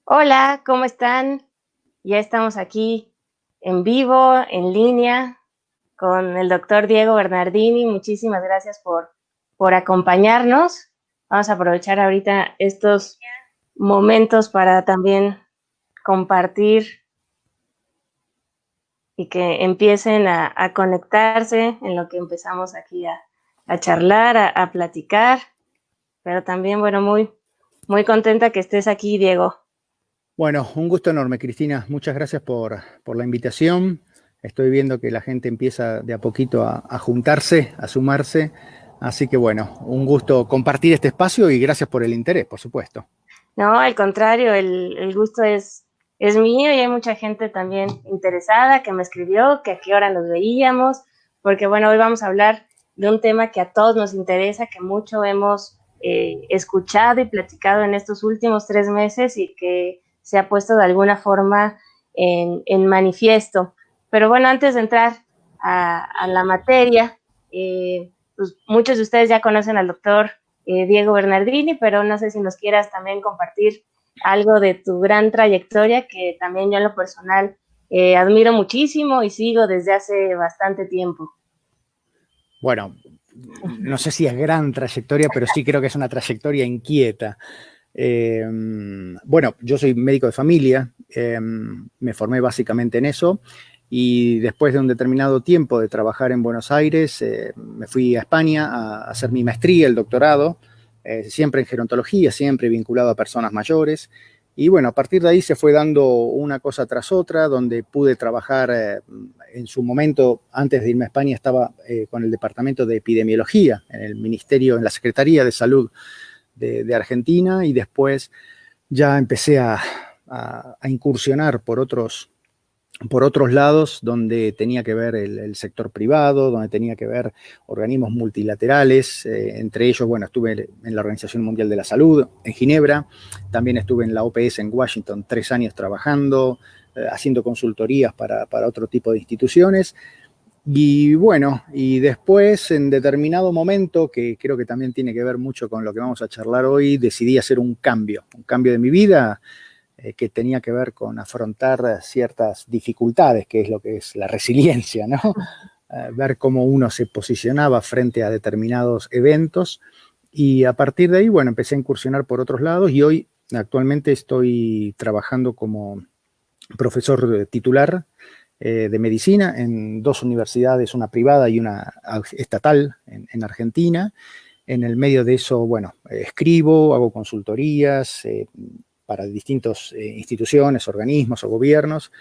Hola, ¿cómo están? Ya estamos aquí en vivo, en línea, con el doctor Diego Bernardini. Muchísimas gracias por acompañarnos. Vamos a aprovechar ahorita estos momentos para también compartir y que empiecen a conectarse en lo que empezamos aquí a charlar, a platicar. Pero también, bueno, muy contenta que estés aquí, Diego. Bueno, un gusto enorme, Cristina. Muchas gracias por la invitación. Estoy viendo que la gente empieza de a poquito a juntarse, a sumarse. Así que bueno, un gusto compartir este espacio y gracias por el interés, por supuesto. No, al contrario, el gusto es mío y hay mucha gente también interesada que me escribió, que a qué hora nos veíamos, porque bueno, hoy vamos a hablar de un tema que a todos nos interesa, que mucho hemos escuchado y platicado en estos últimos 3 meses y que se ha puesto de alguna forma en manifiesto. Pero bueno, antes de entrar a la materia, pues muchos de ustedes ya conocen al doctor Diego Bernardini, pero no sé si nos quieras también compartir algo de tu gran trayectoria, que también yo en lo personal admiro muchísimo y sigo desde hace bastante tiempo. Bueno, no sé si es gran trayectoria, pero sí creo que es una trayectoria inquieta. Bueno, yo soy médico de familia, me formé básicamente en eso y después de un determinado tiempo de trabajar en Buenos Aires, me fui a España a hacer mi maestría, el doctorado, siempre en gerontología, siempre vinculado a personas mayores. Y bueno, a partir de ahí se fue dando una cosa tras otra, donde pude trabajar en su momento, antes de irme a España, estaba con el departamento de epidemiología en el ministerio, en la Secretaría de Salud de Argentina, y después ya empecé a incursionar por otros lados donde tenía que ver el sector privado, donde tenía que ver organismos multilaterales, entre ellos, bueno, estuve en la Organización Mundial de la Salud en Ginebra, también estuve en la OPS en Washington 3 años trabajando, haciendo consultorías para otro tipo de instituciones. Y bueno, y después en determinado momento, que creo que también tiene que ver mucho con lo que vamos a charlar hoy, decidí hacer un cambio de mi vida que tenía que ver con afrontar ciertas dificultades, que es lo que es la resiliencia, ¿no? Ver cómo uno se posicionaba frente a determinados eventos y a partir de ahí, bueno, empecé a incursionar por otros lados y hoy actualmente estoy trabajando como profesor titular de medicina en dos universidades, una privada y una estatal en Argentina. En el medio de eso, bueno, escribo, hago consultorías para distintas instituciones, organismos o gobiernos.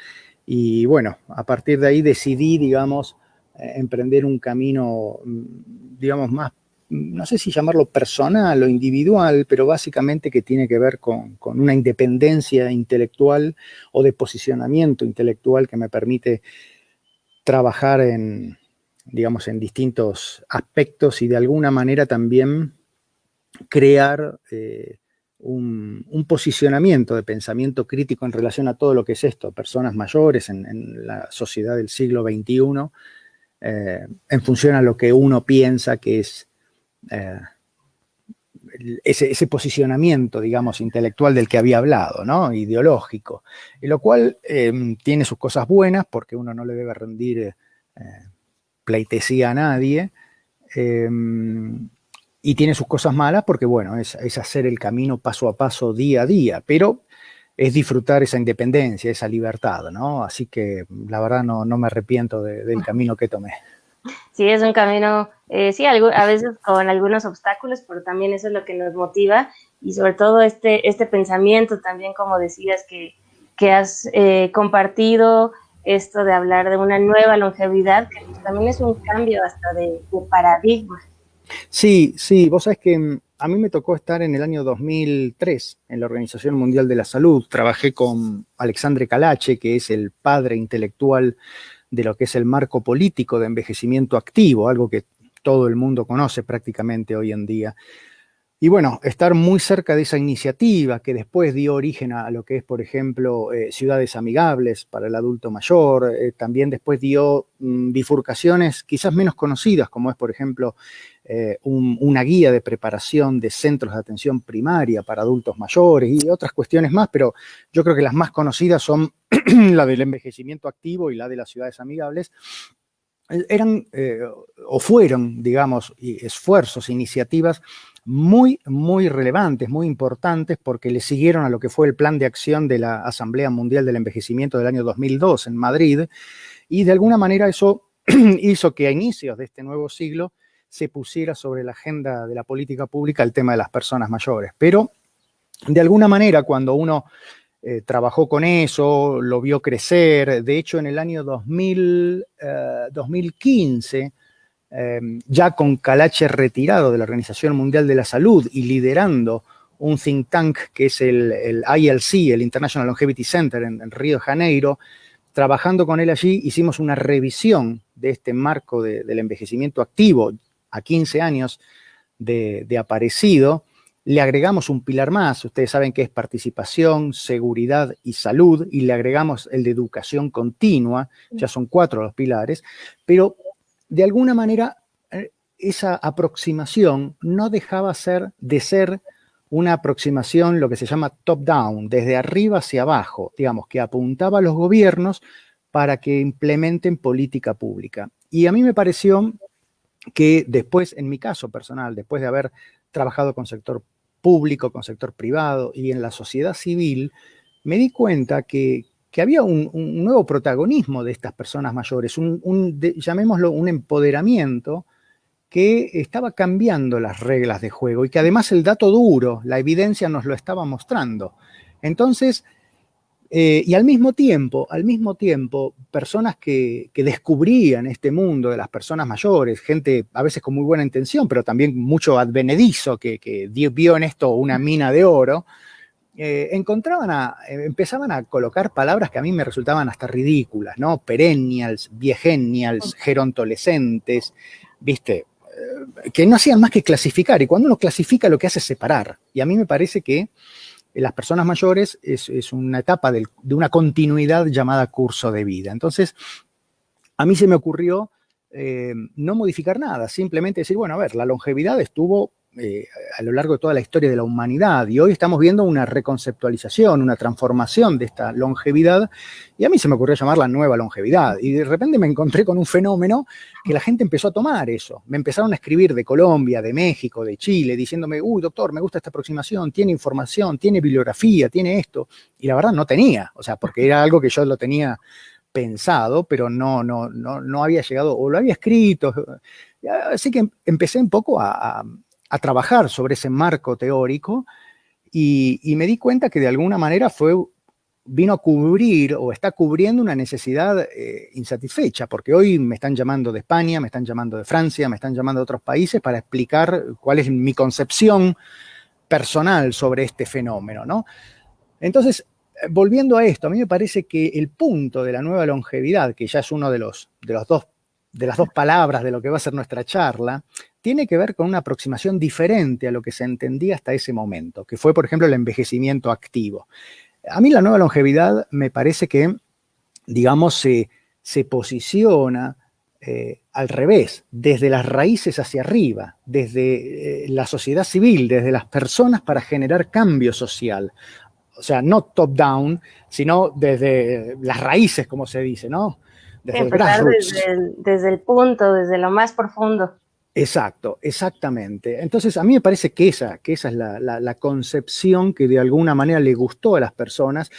Y bueno, a partir de ahí decidí, digamos, emprender un camino, digamos, más, no sé si llamarlo personal o individual, pero básicamente que tiene que ver con una independencia intelectual o de posicionamiento intelectual que me permite trabajar en, digamos, en distintos aspectos y de alguna manera también crear un posicionamiento de pensamiento crítico en relación a todo lo que es esto, personas mayores en la sociedad del siglo XXI, en función a lo que uno piensa que es eh, ese posicionamiento, digamos, intelectual del que había hablado, ¿no? Ideológico, y lo cual tiene sus cosas buenas porque uno no le debe rendir pleitesía a nadie, eh, y tiene sus cosas malas porque, bueno, es hacer el camino paso a paso, día a día, pero es disfrutar esa independencia, esa libertad, ¿no? Así que la verdad no me arrepiento del camino que tomé. Sí, es un camino, sí, a veces con algunos obstáculos, pero también eso es lo que nos motiva y sobre todo este pensamiento también, como decías, que has compartido, esto de hablar de una nueva longevidad, que pues también es un cambio hasta de paradigma. Sí, sí, vos sabés que a mí me tocó estar en el año 2003 en la Organización Mundial de la Salud. Trabajé con Alexandre Calache, que es el padre intelectual de lo que es el marco político de envejecimiento activo, algo que todo el mundo conoce prácticamente hoy en día. Y bueno, estar muy cerca de esa iniciativa que después dio origen a lo que es, por ejemplo, ciudades amigables para el adulto mayor, también después dio bifurcaciones quizás menos conocidas, como es, por ejemplo, una guía de preparación de centros de atención primaria para adultos mayores y otras cuestiones más, pero yo creo que las más conocidas son la del envejecimiento activo y la de las ciudades amigables. Eran o fueron, digamos, esfuerzos, iniciativas muy, muy relevantes, muy importantes, porque le siguieron a lo que fue el plan de acción de la Asamblea Mundial del Envejecimiento del año 2002 en Madrid, y de alguna manera eso hizo que a inicios de este nuevo siglo se pusiera sobre la agenda de la política pública el tema de las personas mayores. Pero de alguna manera, cuando uno trabajó con eso, lo vio crecer. De hecho, en el año 2015, ya con Calache retirado de la Organización Mundial de la Salud y liderando un think tank que es el ILC, el International Longevity Center en Río de Janeiro, trabajando con él allí, hicimos una revisión de este marco del envejecimiento activo a 15 años de aparecido. Le agregamos un pilar más, ustedes saben que es participación, seguridad y salud, y le agregamos el de educación continua, ya son 4 los pilares, pero de alguna manera esa aproximación no dejaba de ser una aproximación, lo que se llama top-down, desde arriba hacia abajo, digamos, que apuntaba a los gobiernos para que implementen política pública. Y a mí me pareció que después, en mi caso personal, después de haber trabajado con sector público, con sector privado y en la sociedad civil, me di cuenta que había un nuevo protagonismo de estas personas mayores, llamémoslo un empoderamiento que estaba cambiando las reglas de juego y que además el dato duro, la evidencia nos lo estaba mostrando. Entonces, y al mismo tiempo, personas que descubrían este mundo de las personas mayores, gente a veces con muy buena intención, pero también mucho advenedizo que vio en esto una mina de oro, empezaban a colocar palabras que a mí me resultaban hasta ridículas, ¿no? Perennials, viegenials, gerontolescentes, ¿viste? Que no hacían más que clasificar, y cuando uno clasifica lo que hace es separar. Y a mí me parece que las personas mayores es una etapa de una continuidad llamada curso de vida. Entonces, a mí se me ocurrió no modificar nada, simplemente decir, bueno, a ver, la longevidad estuvo a lo largo de toda la historia de la humanidad y hoy estamos viendo una reconceptualización, una transformación de esta longevidad, y a mí se me ocurrió llamarla nueva longevidad, y de repente me encontré con un fenómeno que la gente empezó a tomar eso. Me empezaron a escribir de Colombia, de México, de Chile, diciéndome, uy, doctor, me gusta esta aproximación, tiene información, tiene bibliografía, tiene esto, y la verdad no tenía, o sea, porque era algo que yo lo tenía pensado, pero no había llegado, o lo había escrito, así que empecé un poco a trabajar sobre ese marco teórico y me di cuenta que de alguna manera vino a cubrir o está cubriendo una necesidad insatisfecha, porque hoy me están llamando de España, me están llamando de Francia, me están llamando de otros países para explicar cuál es mi concepción personal sobre este fenómeno, ¿no? Entonces, volviendo a esto, a mí me parece que el punto de la nueva longevidad, que ya es uno de las dos palabras de lo que va a ser nuestra charla, tiene que ver con una aproximación diferente a lo que se entendía hasta ese momento, que fue, por ejemplo, el envejecimiento activo. A mí la nueva longevidad me parece que, digamos, se posiciona al revés, desde las raíces hacia arriba, desde la sociedad civil, desde las personas para generar cambio social. O sea, no top-down, sino desde las raíces, como se dice, ¿no? Desde el grassroots. Desde el punto, desde lo más profundo. Exacto, exactamente. Entonces, a mí me parece que esa es la concepción que de alguna manera le gustó a las personas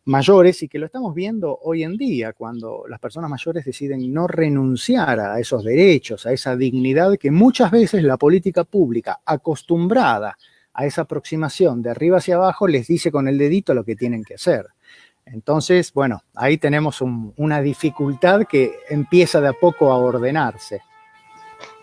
mayores y que lo estamos viendo hoy en día, cuando las personas mayores deciden no renunciar a esos derechos, a esa dignidad que muchas veces la política pública, acostumbrada a esa aproximación de arriba hacia abajo, les dice con el dedito lo que tienen que hacer. Entonces, bueno, ahí tenemos una dificultad que empieza de a poco a ordenarse.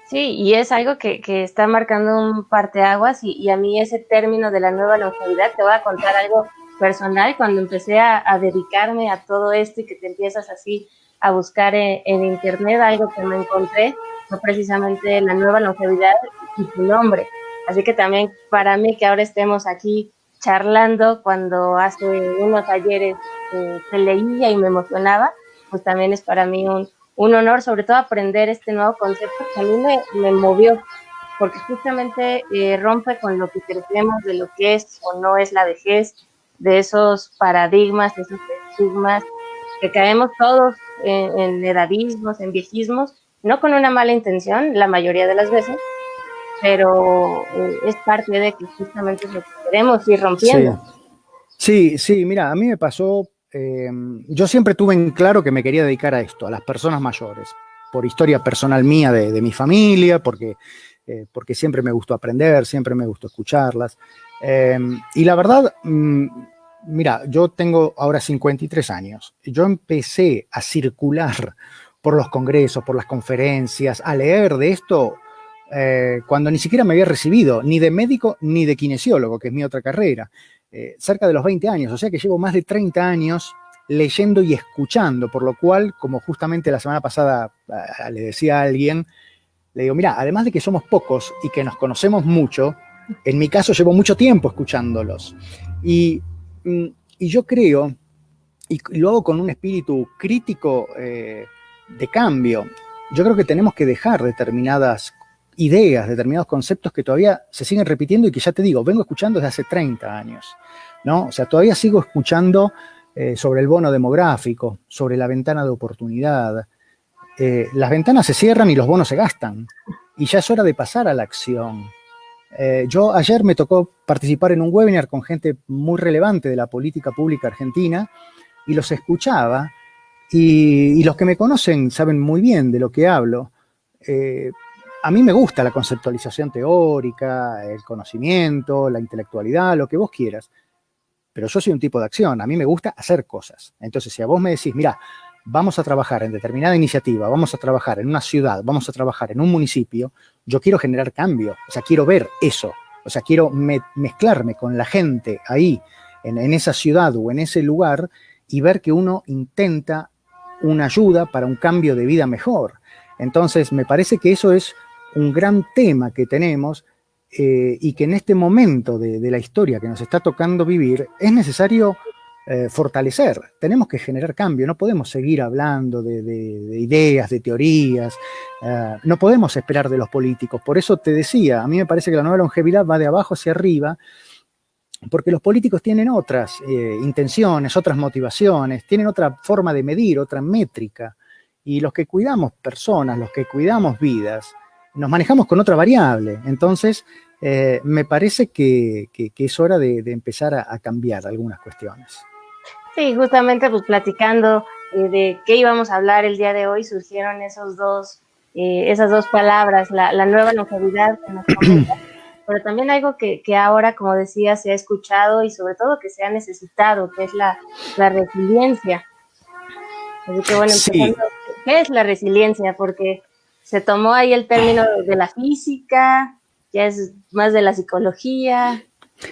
Sí, y es algo que está marcando un parteaguas y a mí ese término de la nueva longevidad, te voy a contar algo personal, cuando empecé a dedicarme a todo esto y que te empiezas así a buscar en internet, algo que me encontré fue precisamente la nueva longevidad y tu nombre. Así que también para mí que ahora estemos aquí charlando, cuando hace unos ayeres te leía y me emocionaba, pues también es para mí un honor, sobre todo aprender este nuevo concepto que a mí me movió. porque justamente rompe con lo que creemos de lo que es o no es la vejez, de esos paradigmas, de esos estigmas que caemos todos en edadismos, en viejismos, no con una mala intención, la mayoría de las veces, pero es parte de que justamente es lo que queremos ir rompiendo. Sí, sí, mira, a mí me pasó, yo siempre tuve en claro que me quería dedicar a esto, a las personas mayores, por historia personal mía de mi familia, porque siempre me gustó aprender, siempre me gustó escucharlas. Y la verdad, mira, yo tengo ahora 53 años. Yo empecé a circular por los congresos, por las conferencias, a leer de esto cuando ni siquiera me había recibido, ni de médico ni de kinesiólogo, que es mi otra carrera, cerca de los 20 años. O sea que llevo más de 30 años leyendo y escuchando, por lo cual, como justamente la semana pasada le decía a alguien, le digo, mira, además de que somos pocos y que nos conocemos mucho, en mi caso llevo mucho tiempo escuchándolos. Y, y yo creo, y lo hago con un espíritu crítico de cambio, yo creo que tenemos que dejar determinadas ideas, determinados conceptos que todavía se siguen repitiendo y que ya te digo, vengo escuchando desde hace 30 años, ¿no? O sea, todavía sigo escuchando sobre el bono demográfico, sobre la ventana de oportunidad. Las ventanas se cierran y los bonos se gastan. Y ya es hora de pasar a la acción. Yo ayer me tocó participar en un webinar con gente muy relevante de la política pública argentina y los escuchaba y los que me conocen saben muy bien de lo que hablo. A mí me gusta la conceptualización teórica, el conocimiento, la intelectualidad, lo que vos quieras, pero yo soy un tipo de acción, a mí me gusta hacer cosas. Entonces, si a vos me decís, mira, vamos a trabajar en determinada iniciativa, vamos a trabajar en una ciudad, vamos a trabajar en un municipio, yo quiero generar cambio, o sea, quiero ver eso, o sea, quiero mezclarme con la gente ahí, en esa ciudad o en ese lugar, y ver que uno intenta una ayuda para un cambio de vida mejor. Entonces, me parece que eso es un gran tema que tenemos y que en este momento de la historia que nos está tocando vivir es necesario fortalecer. Tenemos que generar cambio, no podemos seguir hablando de ideas, de teorías, no podemos esperar de los políticos. Por eso te decía, a mí me parece que la nueva longevidad va de abajo hacia arriba, porque los políticos tienen otras intenciones, otras motivaciones, tienen otra forma de medir, otra métrica, y los que cuidamos personas, los que cuidamos vidas, nos manejamos con otra variable. Entonces, me parece que es hora de empezar a cambiar algunas cuestiones. Sí, justamente pues platicando de qué íbamos a hablar el día de hoy, surgieron esas dos palabras, la nueva longevidad que nos comenta, pero también algo que ahora, como decía, se ha escuchado y sobre todo que se ha necesitado, que es la resiliencia. Así que bueno, Sí. empezando, ¿qué es la resiliencia? Porque se tomó ahí el término de la física, ya es más de la psicología.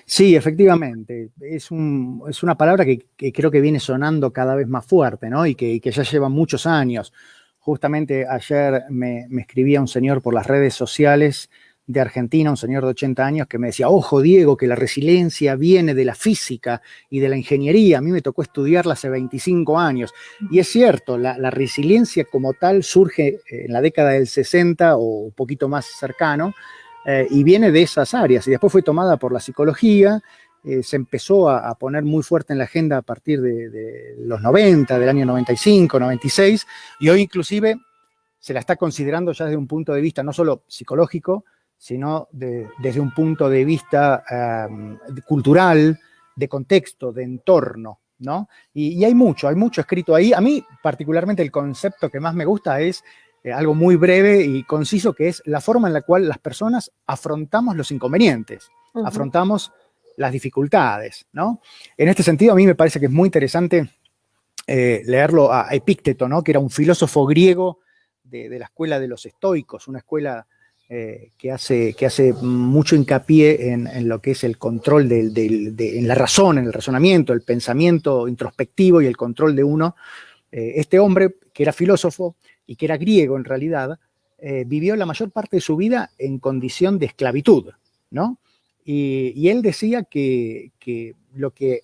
Sí, efectivamente. Es una palabra que creo que viene sonando cada vez más fuerte, ¿no? Y que ya lleva muchos años. Justamente ayer me escribía un señor por las redes sociales de Argentina, un señor de 80 años, que me decía, ojo, Diego, que la resiliencia viene de la física y de la ingeniería. A mí me tocó estudiarla hace 25 años. Y es cierto, la resiliencia como tal surge en la década del 60 o un poquito más cercano, y viene de esas áreas. Y después fue tomada por la psicología, se empezó a poner muy fuerte en la agenda a partir de los 90, del año 95, 96, y hoy inclusive se la está considerando ya desde un punto de vista no solo psicológico, sino desde un punto de vista cultural, de contexto, de entorno, ¿no? Y hay mucho escrito ahí. A mí particularmente el concepto que más me gusta es algo muy breve y conciso, que es la forma en la cual las personas afrontamos los inconvenientes, afrontamos las dificultades, ¿no? En este sentido, a mí me parece que es muy interesante leerlo a Epícteto, ¿no? Que era un filósofo griego de la escuela de los estoicos, una escuela que hace mucho hincapié en lo que es el control en la razón, en el razonamiento, el pensamiento introspectivo y el control de uno. Este hombre, que era filósofo y que era griego en realidad, vivió la mayor parte de su vida en condición de esclavitud, ¿no? Y él decía que lo que,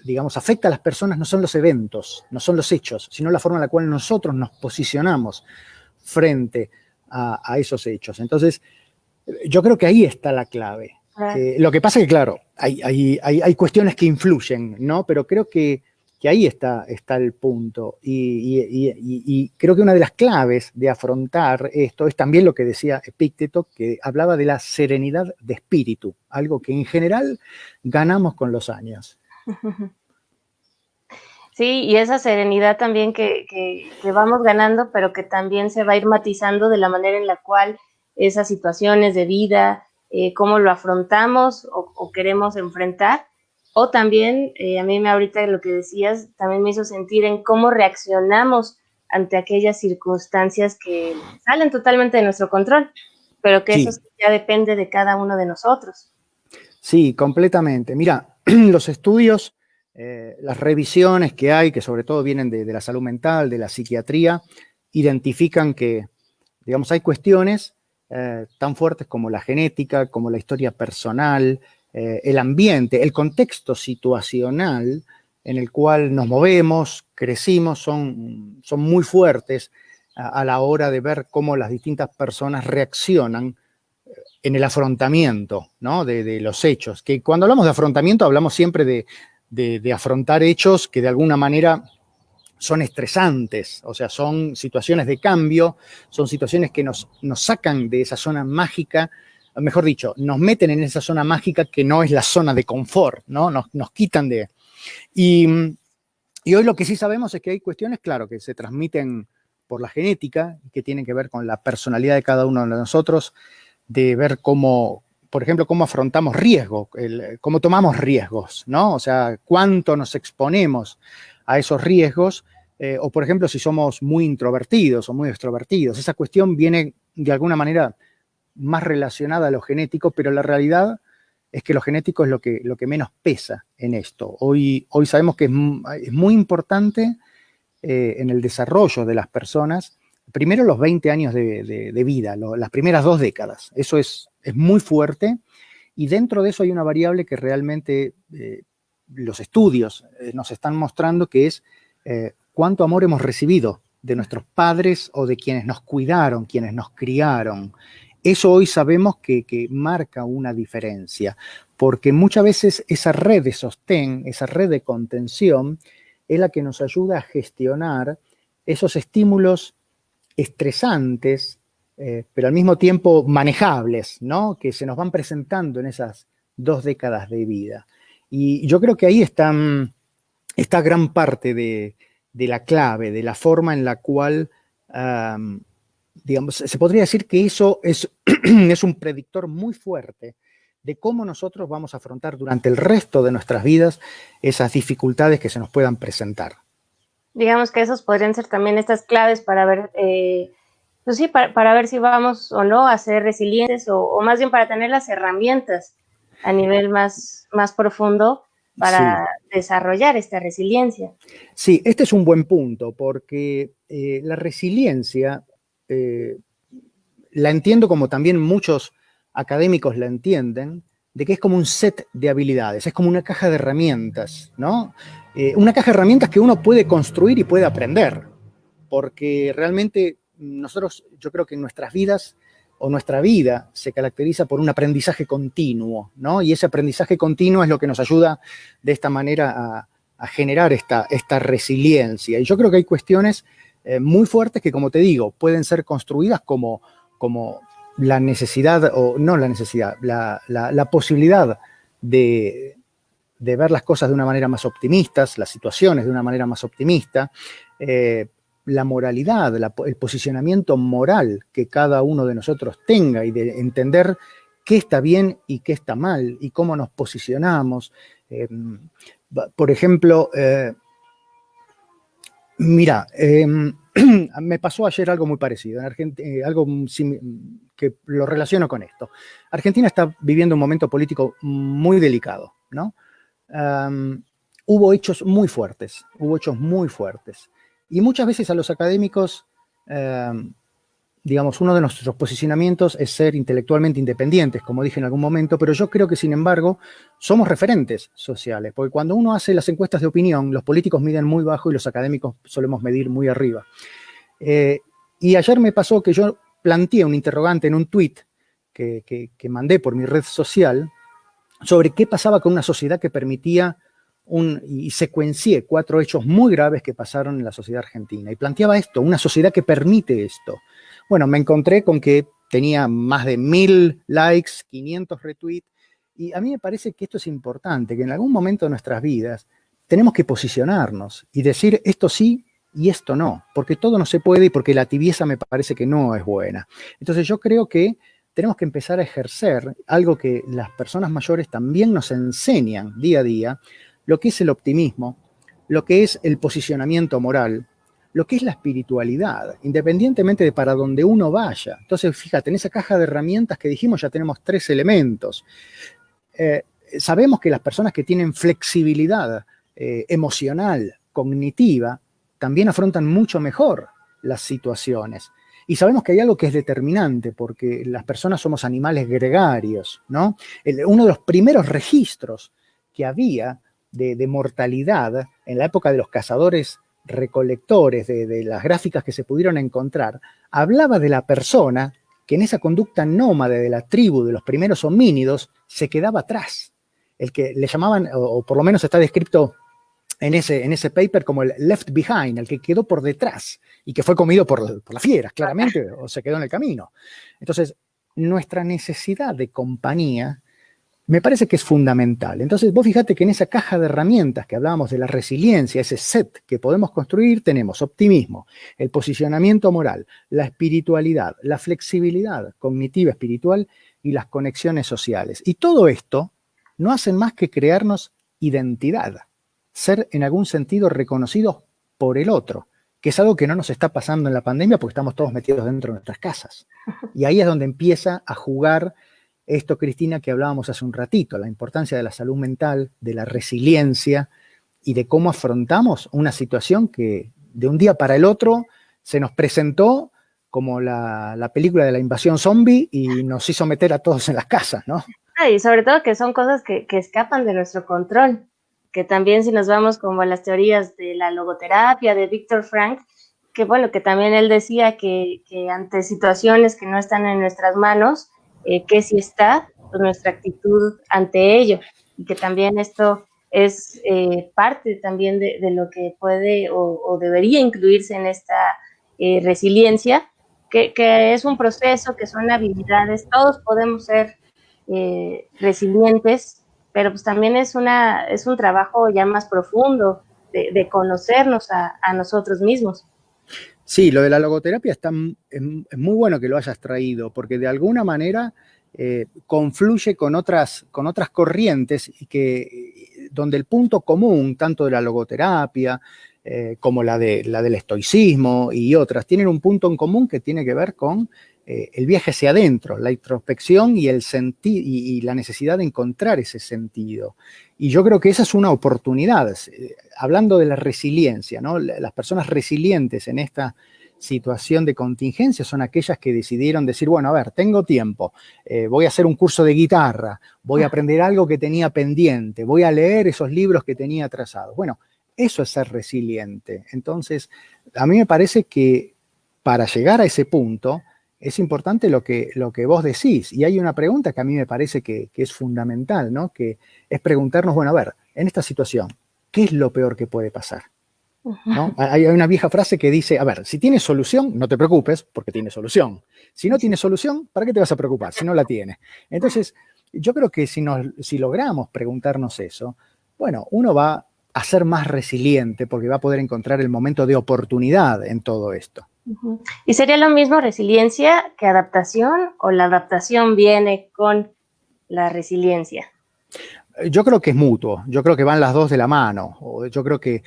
digamos, afecta a las personas no son los eventos, no son los hechos, sino la forma en la cual nosotros nos posicionamos frente a esos hechos. Entonces, Yo creo que ahí está la clave. Claro. Lo que pasa es que, claro, hay cuestiones que influyen, ¿no? Pero creo que ahí está el punto. Y creo que una de las claves de afrontar esto es también lo que decía Epícteto, que hablaba de la serenidad de espíritu, algo que en general ganamos con los años. Sí, y esa serenidad también que vamos ganando, pero que también se va a ir matizando de la manera en la cual esas situaciones de vida, cómo lo afrontamos o queremos enfrentar. O también, a mí me ahorita lo que decías, también me hizo sentir en cómo reaccionamos ante aquellas circunstancias que salen totalmente de nuestro control, pero que eso Sí, ya depende de cada uno de nosotros. sí, completamente. Mira, los estudios, las revisiones que hay, que sobre todo vienen de la salud mental, de la psiquiatría, identifican que, digamos, hay cuestiones tan fuertes como la genética, como la historia personal, el ambiente, el contexto situacional en el cual nos movemos, crecimos, son muy fuertes a la hora de ver cómo las distintas personas reaccionan en el afrontamiento, ¿no? de los hechos. Que cuando hablamos de afrontamiento hablamos siempre de afrontar hechos que de alguna manera son estresantes, o sea, son situaciones de cambio, son situaciones que nos sacan de esa zona mágica, mejor dicho, nos meten en esa zona mágica que no es la zona de confort, ¿no? Nos quitan de... Y hoy lo que sí sabemos es que hay cuestiones, claro, que se transmiten por la genética, que tienen que ver con la personalidad de cada uno de nosotros, de ver cómo, por ejemplo, cómo afrontamos riesgos, cómo tomamos riesgos, ¿no? O sea, cuánto nos exponemos a esos riesgos, o por ejemplo, si somos muy introvertidos o muy extrovertidos. Esa cuestión viene de alguna manera más relacionada a lo genético, pero la realidad es que lo genético es lo que menos pesa en esto. Hoy sabemos que es muy importante en el desarrollo de las personas, primero los 20 años de vida, las primeras 2 décadas. Eso es muy fuerte, y dentro de eso hay una variable que realmente los estudios nos están mostrando, que es cuánto amor hemos recibido de nuestros padres o de quienes nos cuidaron, quienes nos criaron. Eso hoy sabemos que marca una diferencia, porque muchas veces esa red de sostén, esa red de contención, es la que nos ayuda a gestionar esos estímulos estresantes, pero al mismo tiempo manejables, ¿no? Que se nos van presentando en esas 2 décadas de vida. Y yo creo que ahí está gran parte de la clave, de la forma en la cual, digamos, se podría decir que eso es, es un predictor muy fuerte de cómo nosotros vamos a afrontar durante el resto de nuestras vidas esas dificultades que se nos puedan presentar. Digamos que esos podrían ser también estas claves para ver, pues sí, para ver si vamos o no a ser resilientes o más bien para tener las herramientas a nivel más profundo para desarrollar esta resiliencia. Sí, este es un buen punto, porque la resiliencia la entiendo como también muchos académicos la entienden, de que es como un set de habilidades, es como una caja de herramientas, ¿no? Una caja de herramientas que uno puede construir y puede aprender, porque realmente nosotros, yo creo que en nuestras vidas o nuestra vida se caracteriza por un aprendizaje continuo, ¿no? Y ese aprendizaje continuo es lo que nos ayuda de esta manera a generar esta resiliencia. Y yo creo que hay cuestiones muy fuertes que, como te digo, pueden ser construidas como la necesidad, o no la necesidad, la posibilidad de ver las cosas de una manera más optimista, las situaciones de una manera más optimista, la moralidad, el posicionamiento moral que cada uno de nosotros tenga, y de entender qué está bien y qué está mal y cómo nos posicionamos. Por ejemplo, mira, me pasó ayer algo muy parecido, en Argentina, algo que lo relaciono con esto. Argentina está viviendo un momento político muy delicado, ¿no? Hubo hechos muy fuertes, y muchas veces a los académicos, digamos, uno de nuestros posicionamientos es ser intelectualmente independientes, como dije en algún momento, pero yo creo que, sin embargo, somos referentes sociales, porque cuando uno hace las encuestas de opinión, los políticos miden muy bajo y los académicos solemos medir muy arriba. Y ayer me pasó que yo planteé un interrogante en un tuit que mandé por mi red social sobre qué pasaba con una sociedad que permitía y secuencié 4 hechos muy graves que pasaron en la sociedad argentina. Y planteaba esto, una sociedad que permite esto. Bueno, me encontré con que tenía más de 1000 likes, 500 retweets, y a mí me parece que esto es importante, que en algún momento de nuestras vidas tenemos que posicionarnos y decir esto sí y esto no, porque todo no se puede y porque la tibieza me parece que no es buena. Entonces yo creo que tenemos que empezar a ejercer algo que las personas mayores también nos enseñan día a día, lo que es el optimismo, lo que es el posicionamiento moral, lo que es la espiritualidad, independientemente de para dónde uno vaya. Entonces, fíjate, en esa caja de herramientas que dijimos ya tenemos 3 elementos. Sabemos que las personas que tienen flexibilidad emocional, cognitiva, también afrontan mucho mejor las situaciones. Y sabemos que hay algo que es determinante, porque las personas somos animales gregarios, ¿no? Uno de los primeros registros que había de mortalidad en la época de los cazadores recolectores, de las gráficas que se pudieron encontrar, hablaba de la persona que en esa conducta nómade de la tribu, de los primeros homínidos, se quedaba atrás. El que le llamaban, o por lo menos está descrito en ese paper como el left behind, el que quedó por detrás y que fue comido por las fieras, claramente, o se quedó en el camino. Entonces, nuestra necesidad de compañía me parece que es fundamental. Entonces, vos fíjate que en esa caja de herramientas que hablábamos de la resiliencia, ese set que podemos construir, tenemos optimismo, el posicionamiento moral, la espiritualidad, la flexibilidad cognitiva espiritual y las conexiones sociales. Y todo esto no hacen más que crearnos identidad, ser en algún sentido reconocidos por el otro, que es algo que no nos está pasando en la pandemia porque estamos todos metidos dentro de nuestras casas. Y ahí es donde empieza a jugar esto, Cristina, que hablábamos hace un ratito, la importancia de la salud mental, de la resiliencia y de cómo afrontamos una situación que de un día para el otro se nos presentó como la película de la invasión zombie y nos hizo meter a todos en las casas, ¿no? Y sobre todo que son cosas que escapan de nuestro control, que también si nos vamos como a las teorías de la logoterapia de Viktor Frankl, que bueno, que también él decía que ante situaciones que no están en nuestras manos, que sí está, pues nuestra actitud ante ello, y que también esto es parte también de lo que puede o debería incluirse en esta resiliencia, que es un proceso, que son habilidades, todos podemos ser resilientes, pero pues también es un trabajo ya más profundo de conocernos a nosotros mismos. Sí, lo de la logoterapia es muy bueno que lo hayas traído, porque de alguna manera confluye con otras corrientes y donde el punto común, tanto de la logoterapia como la del estoicismo y otras, tienen un punto en común que tiene que ver con el viaje hacia adentro, la introspección y la necesidad de encontrar ese sentido. Y yo creo que esa es una oportunidad. Hablando de la resiliencia, ¿no? Las personas resilientes en esta situación de contingencia son aquellas que decidieron decir, bueno, a ver, tengo tiempo, voy a hacer un curso de guitarra, voy a aprender algo que tenía pendiente, voy a leer esos libros que tenía atrasados. Bueno, eso es ser resiliente. Entonces, a mí me parece que para llegar a ese punto es importante lo que vos decís. Y hay una pregunta que a mí me parece que es fundamental, ¿no? Que es preguntarnos, bueno, a ver, en esta situación, ¿qué es lo peor que puede pasar? ¿No? Hay una vieja frase que dice, a ver, si tienes solución, no te preocupes, porque tiene solución. Si no tienes solución, ¿para qué te vas a preocupar si no la tienes? Entonces, yo creo que si logramos preguntarnos eso, bueno, uno va a ser más resiliente porque va a poder encontrar el momento de oportunidad en todo esto. ¿Y sería lo mismo resiliencia que adaptación, o la adaptación viene con la resiliencia? Yo creo que es mutuo, yo creo que van las dos de la mano, o yo creo que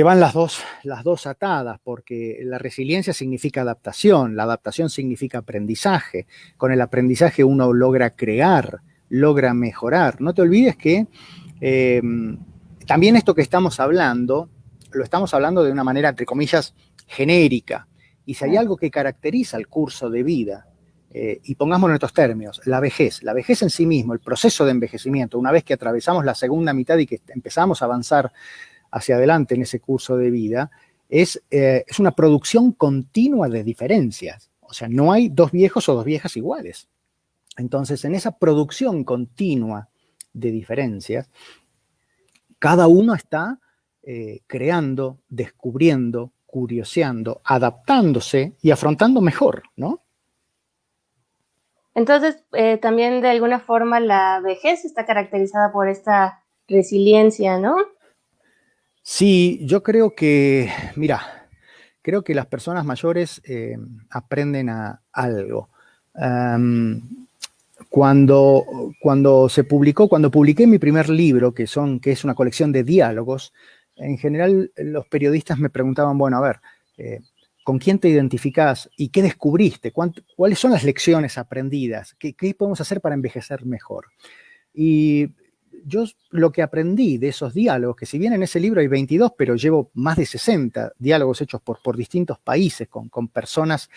van las dos atadas, porque la resiliencia significa adaptación, la adaptación significa aprendizaje, con el aprendizaje uno logra crear, logra mejorar. No te olvides que también esto que estamos hablando, lo estamos hablando de una manera, entre comillas, genérica, y si hay algo que caracteriza el curso de vida, y pongámoslo en estos términos, la vejez en sí mismo, el proceso de envejecimiento, una vez que atravesamos la segunda mitad y que empezamos a avanzar hacia adelante en ese curso de vida, es una producción continua de diferencias. O sea, no hay dos viejos o dos viejas iguales. Entonces, en esa producción continua de diferencias, cada uno está creando, descubriendo, curioseando, adaptándose y afrontando mejor, ¿no? Entonces, también de alguna forma la vejez está caracterizada por esta resiliencia, ¿no? Sí, yo creo que, mira, creo que las personas mayores aprenden a algo. Cuando publiqué mi primer libro, que es una colección de diálogos, en general los periodistas me preguntaban, bueno, a ver, ¿con quién te identificás y qué descubriste? ¿Cuáles son las lecciones aprendidas? ¿Qué podemos hacer para envejecer mejor? Y yo lo que aprendí de esos diálogos, que si bien en ese libro hay 22, pero llevo más de 60 diálogos hechos por distintos países, con personas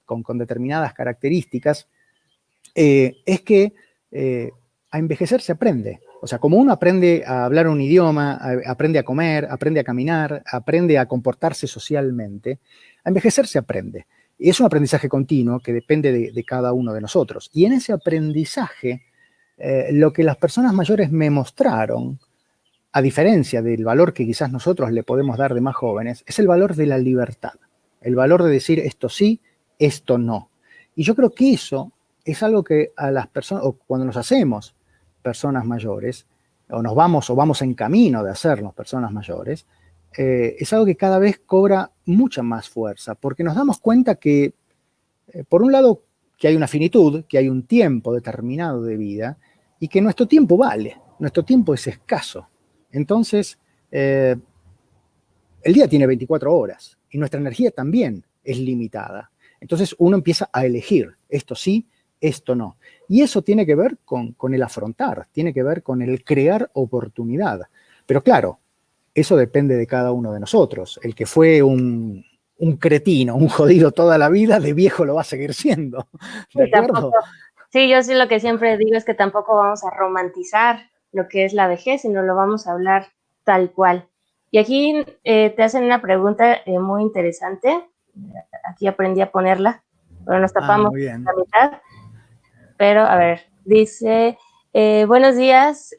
con determinadas características, es que a envejecer se aprende. O sea, como uno aprende a hablar un idioma, aprende a comer, aprende a caminar, aprende a comportarse socialmente, a envejecer se aprende. Y es un aprendizaje continuo que depende de cada uno de nosotros. Y en ese aprendizaje, lo que las personas mayores me mostraron, a diferencia del valor que quizás nosotros le podemos dar de más jóvenes, es el valor de la libertad. El valor de decir esto sí, esto no. Y yo creo que eso es algo que a las personas, o cuando nos hacemos personas mayores, o vamos en camino de hacernos personas mayores, es algo que cada vez cobra mucha más fuerza, porque nos damos cuenta que, por un lado, que hay una finitud, que hay un tiempo determinado de vida, y que nuestro tiempo vale, nuestro tiempo es escaso. Entonces, el día tiene 24 horas, y nuestra energía también es limitada. Entonces uno empieza a elegir, esto sí, esto no. Y eso tiene que ver con el afrontar, tiene que ver con el crear oportunidad. Pero claro, eso depende de cada uno de nosotros. El que fue un cretino, un jodido toda la vida, de viejo lo va a seguir siendo. ¿De acuerdo? Sí, yo sí lo que siempre digo es que tampoco vamos a romantizar lo que es la vejez, sino lo vamos a hablar tal cual. Y aquí te hacen una pregunta muy interesante. Aquí aprendí a ponerla, pero nos tapamos Muy bien. la mitad. Pero, a ver, dice, buenos días.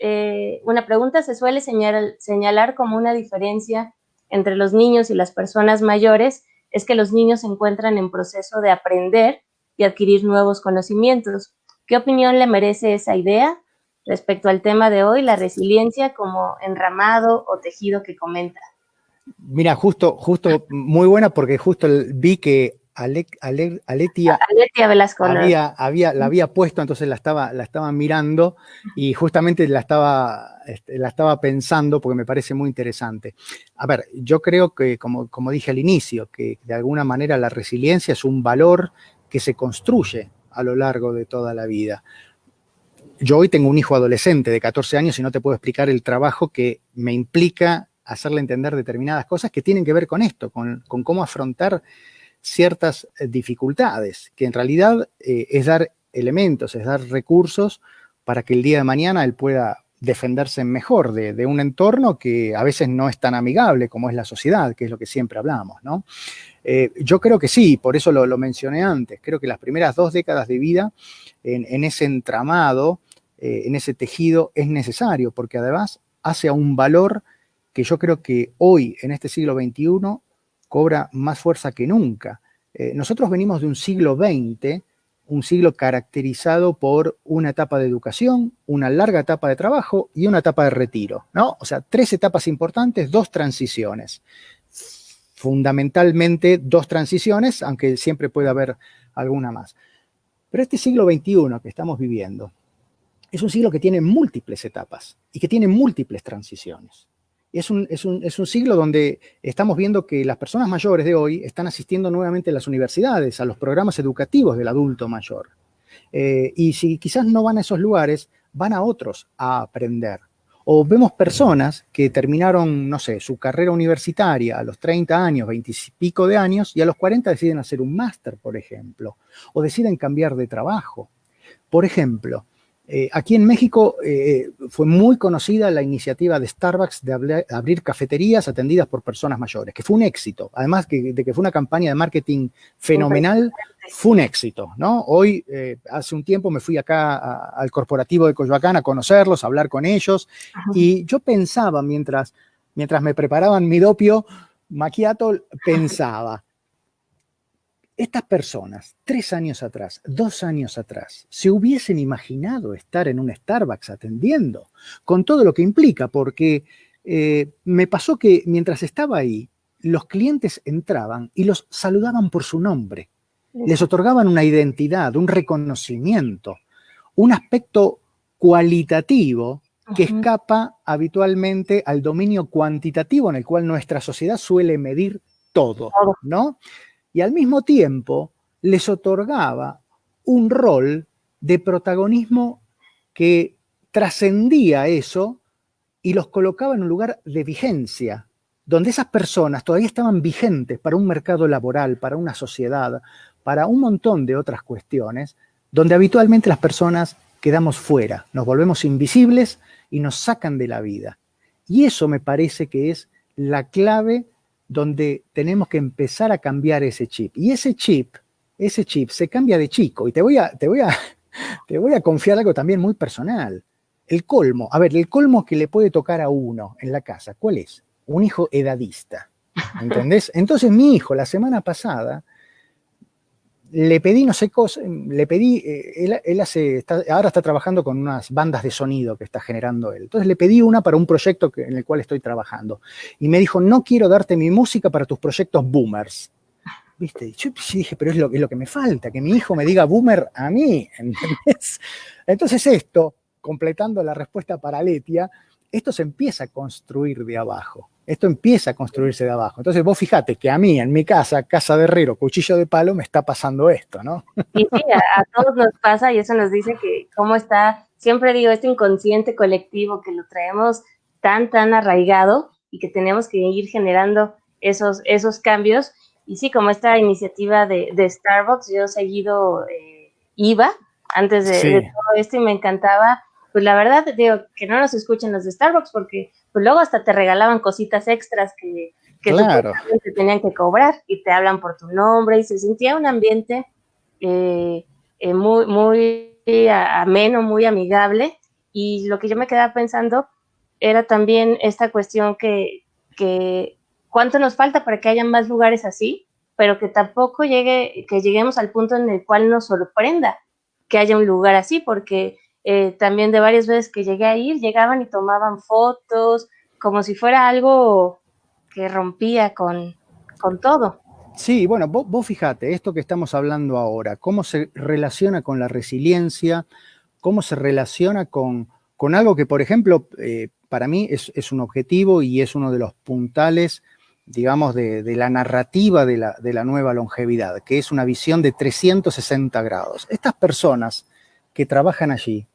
Una pregunta: ¿se suele señalar como una diferencia entre los niños y las personas mayores? Es que los niños se encuentran en proceso de aprender y adquirir nuevos conocimientos. ¿Qué opinión le merece esa idea respecto al tema de hoy, la resiliencia como enramado o tejido que comenta? Mira, justo, muy buena, porque justo vi que Aletia Velasco la había puesto, entonces la estaba mirando y justamente la estaba pensando porque me parece muy interesante. A ver, yo creo que, como dije al inicio, que de alguna manera la resiliencia es un valor que se construye a lo largo de toda la vida. Yo hoy tengo un hijo adolescente de 14 años y no te puedo explicar el trabajo que me implica hacerle entender determinadas cosas que tienen que ver con esto, con cómo afrontar ciertas dificultades, que en realidad es dar elementos, es dar recursos para que el día de mañana él pueda defenderse mejor de un entorno que a veces no es tan amigable como es la sociedad, que es lo que siempre hablamos, ¿no? Yo creo que sí, por eso lo mencioné antes, creo que las primeras 2 décadas de vida en ese entramado, en ese tejido, es necesario, porque además hace a un valor que yo creo que hoy, en este siglo XXI, cobra más fuerza que nunca. Nosotros venimos de un siglo XX, un siglo caracterizado por una etapa de educación, una larga etapa de trabajo y una etapa de retiro, ¿no? O sea, 3 etapas importantes, 2 transiciones. Fundamentalmente 2 transiciones, aunque siempre puede haber alguna más. Pero este siglo XXI que estamos viviendo es un siglo que tiene múltiples etapas y que tiene múltiples transiciones. Es un siglo donde estamos viendo que las personas mayores de hoy están asistiendo nuevamente a las universidades, a los programas educativos del adulto mayor. Y si quizás no van a esos lugares, van a otros a aprender. O vemos personas que terminaron, no sé, su carrera universitaria a los 30 años, 20 y pico de años, y a los 40 deciden hacer un máster, por ejemplo, o deciden cambiar de trabajo. Por ejemplo, Aquí en México fue muy conocida la iniciativa de Starbucks de abrir cafeterías atendidas por personas mayores, que fue un éxito. Además de que fue una campaña de marketing fenomenal, fue un éxito, ¿no? Hoy, hace un tiempo me fui acá al corporativo de Coyoacán a conocerlos, a hablar con ellos, y yo pensaba mientras me preparaban mi doppio macchiato, pensaba, estas personas, 3 años atrás, 2 años atrás, se hubiesen imaginado estar en un Starbucks atendiendo, con todo lo que implica, porque me pasó que mientras estaba ahí, los clientes entraban y los saludaban por su nombre, les otorgaban una identidad, un reconocimiento, un aspecto cualitativo que escapa habitualmente al dominio cuantitativo en el cual nuestra sociedad suele medir todo, ¿no? Y al mismo tiempo les otorgaba un rol de protagonismo que trascendía eso y los colocaba en un lugar de vigencia, donde esas personas todavía estaban vigentes para un mercado laboral, para una sociedad, para un montón de otras cuestiones, donde habitualmente las personas quedamos fuera, nos volvemos invisibles y nos sacan de la vida. Y eso me parece que es la clave donde tenemos que empezar a cambiar ese chip. Y ese chip se cambia de chico. Y te voy a confiar algo también muy personal. El colmo que le puede tocar a uno en la casa, ¿cuál es? Un hijo edadista, ¿entendés? Entonces mi hijo la semana pasada le pedí no sé cosa, ahora está trabajando con unas bandas de sonido que está generando él. Entonces le pedí una para un proyecto en el cual estoy trabajando. Y me dijo, no quiero darte mi música para tus proyectos boomers. ¿Viste? Yo dije, pero es lo que me falta, que mi hijo me diga boomer a mí, ¿entendés? Entonces esto, completando la respuesta para Letia, esto se empieza a construir de abajo. Esto empieza a construirse de abajo. Entonces vos fijate que a mí, en mi casa de herrero, cuchillo de palo, me está pasando esto, ¿no? Y sí, a todos nos pasa y eso nos dice que cómo está, siempre digo, este inconsciente colectivo que lo traemos tan arraigado y que tenemos que ir generando esos cambios. Y sí, como esta iniciativa de Starbucks, yo seguido iba antes de todo esto y me encantaba. Pues la verdad, digo, que no nos escuchen los de Starbucks porque pues luego hasta te regalaban cositas extras que claro, supuestamente tenían que cobrar y te hablan por tu nombre y se sentía un ambiente muy ameno, muy amigable. Y lo que yo me quedaba pensando era también esta cuestión que cuánto nos falta para que haya más lugares así, pero que tampoco lleguemos al punto en el cual nos sorprenda que haya un lugar así, porque también de varias veces que llegué a ir, llegaban y tomaban fotos, como si fuera algo que rompía con todo. Sí, bueno, vos fijate, esto que estamos hablando ahora, cómo se relaciona con la resiliencia, cómo se relaciona con algo que, por ejemplo, para mí es un objetivo y es uno de los puntales, digamos, de la narrativa de la nueva longevidad, que es una visión de 360 grados. Estas personas que trabajan allí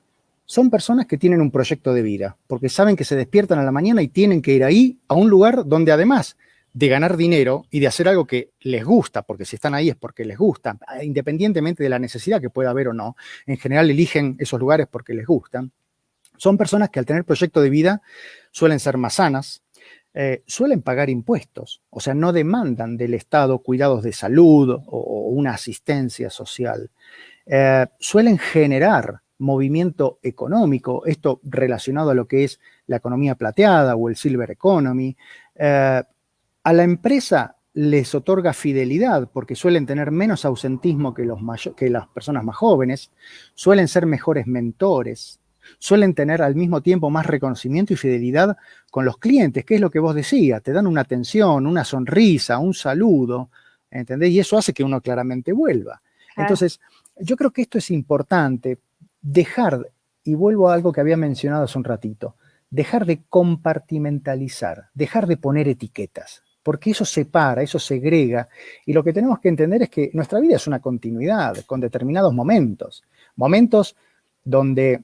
son personas que tienen un proyecto de vida, porque saben que se despiertan a la mañana y tienen que ir ahí a un lugar donde además de ganar dinero y de hacer algo que les gusta, porque si están ahí es porque les gusta, independientemente de la necesidad que pueda haber o no, en general eligen esos lugares porque les gustan. Son personas que al tener proyecto de vida suelen ser más sanas, suelen pagar impuestos, o sea, no demandan del Estado cuidados de salud o una asistencia social. Suelen generar movimiento económico, esto relacionado a lo que es la economía plateada o el silver economy. A la empresa les otorga fidelidad porque suelen tener menos ausentismo que las personas más jóvenes, suelen ser mejores mentores, suelen tener al mismo tiempo más reconocimiento y fidelidad con los clientes, que es lo que vos decías, te dan una atención, una sonrisa, un saludo, ¿entendés? Y eso hace que uno claramente vuelva. Entonces, yo creo que esto es importante, dejar, y vuelvo a algo que había mencionado hace un ratito, dejar de compartimentalizar, dejar de poner etiquetas, porque eso separa, eso segrega, y lo que tenemos que entender es que nuestra vida es una continuidad, con determinados momentos donde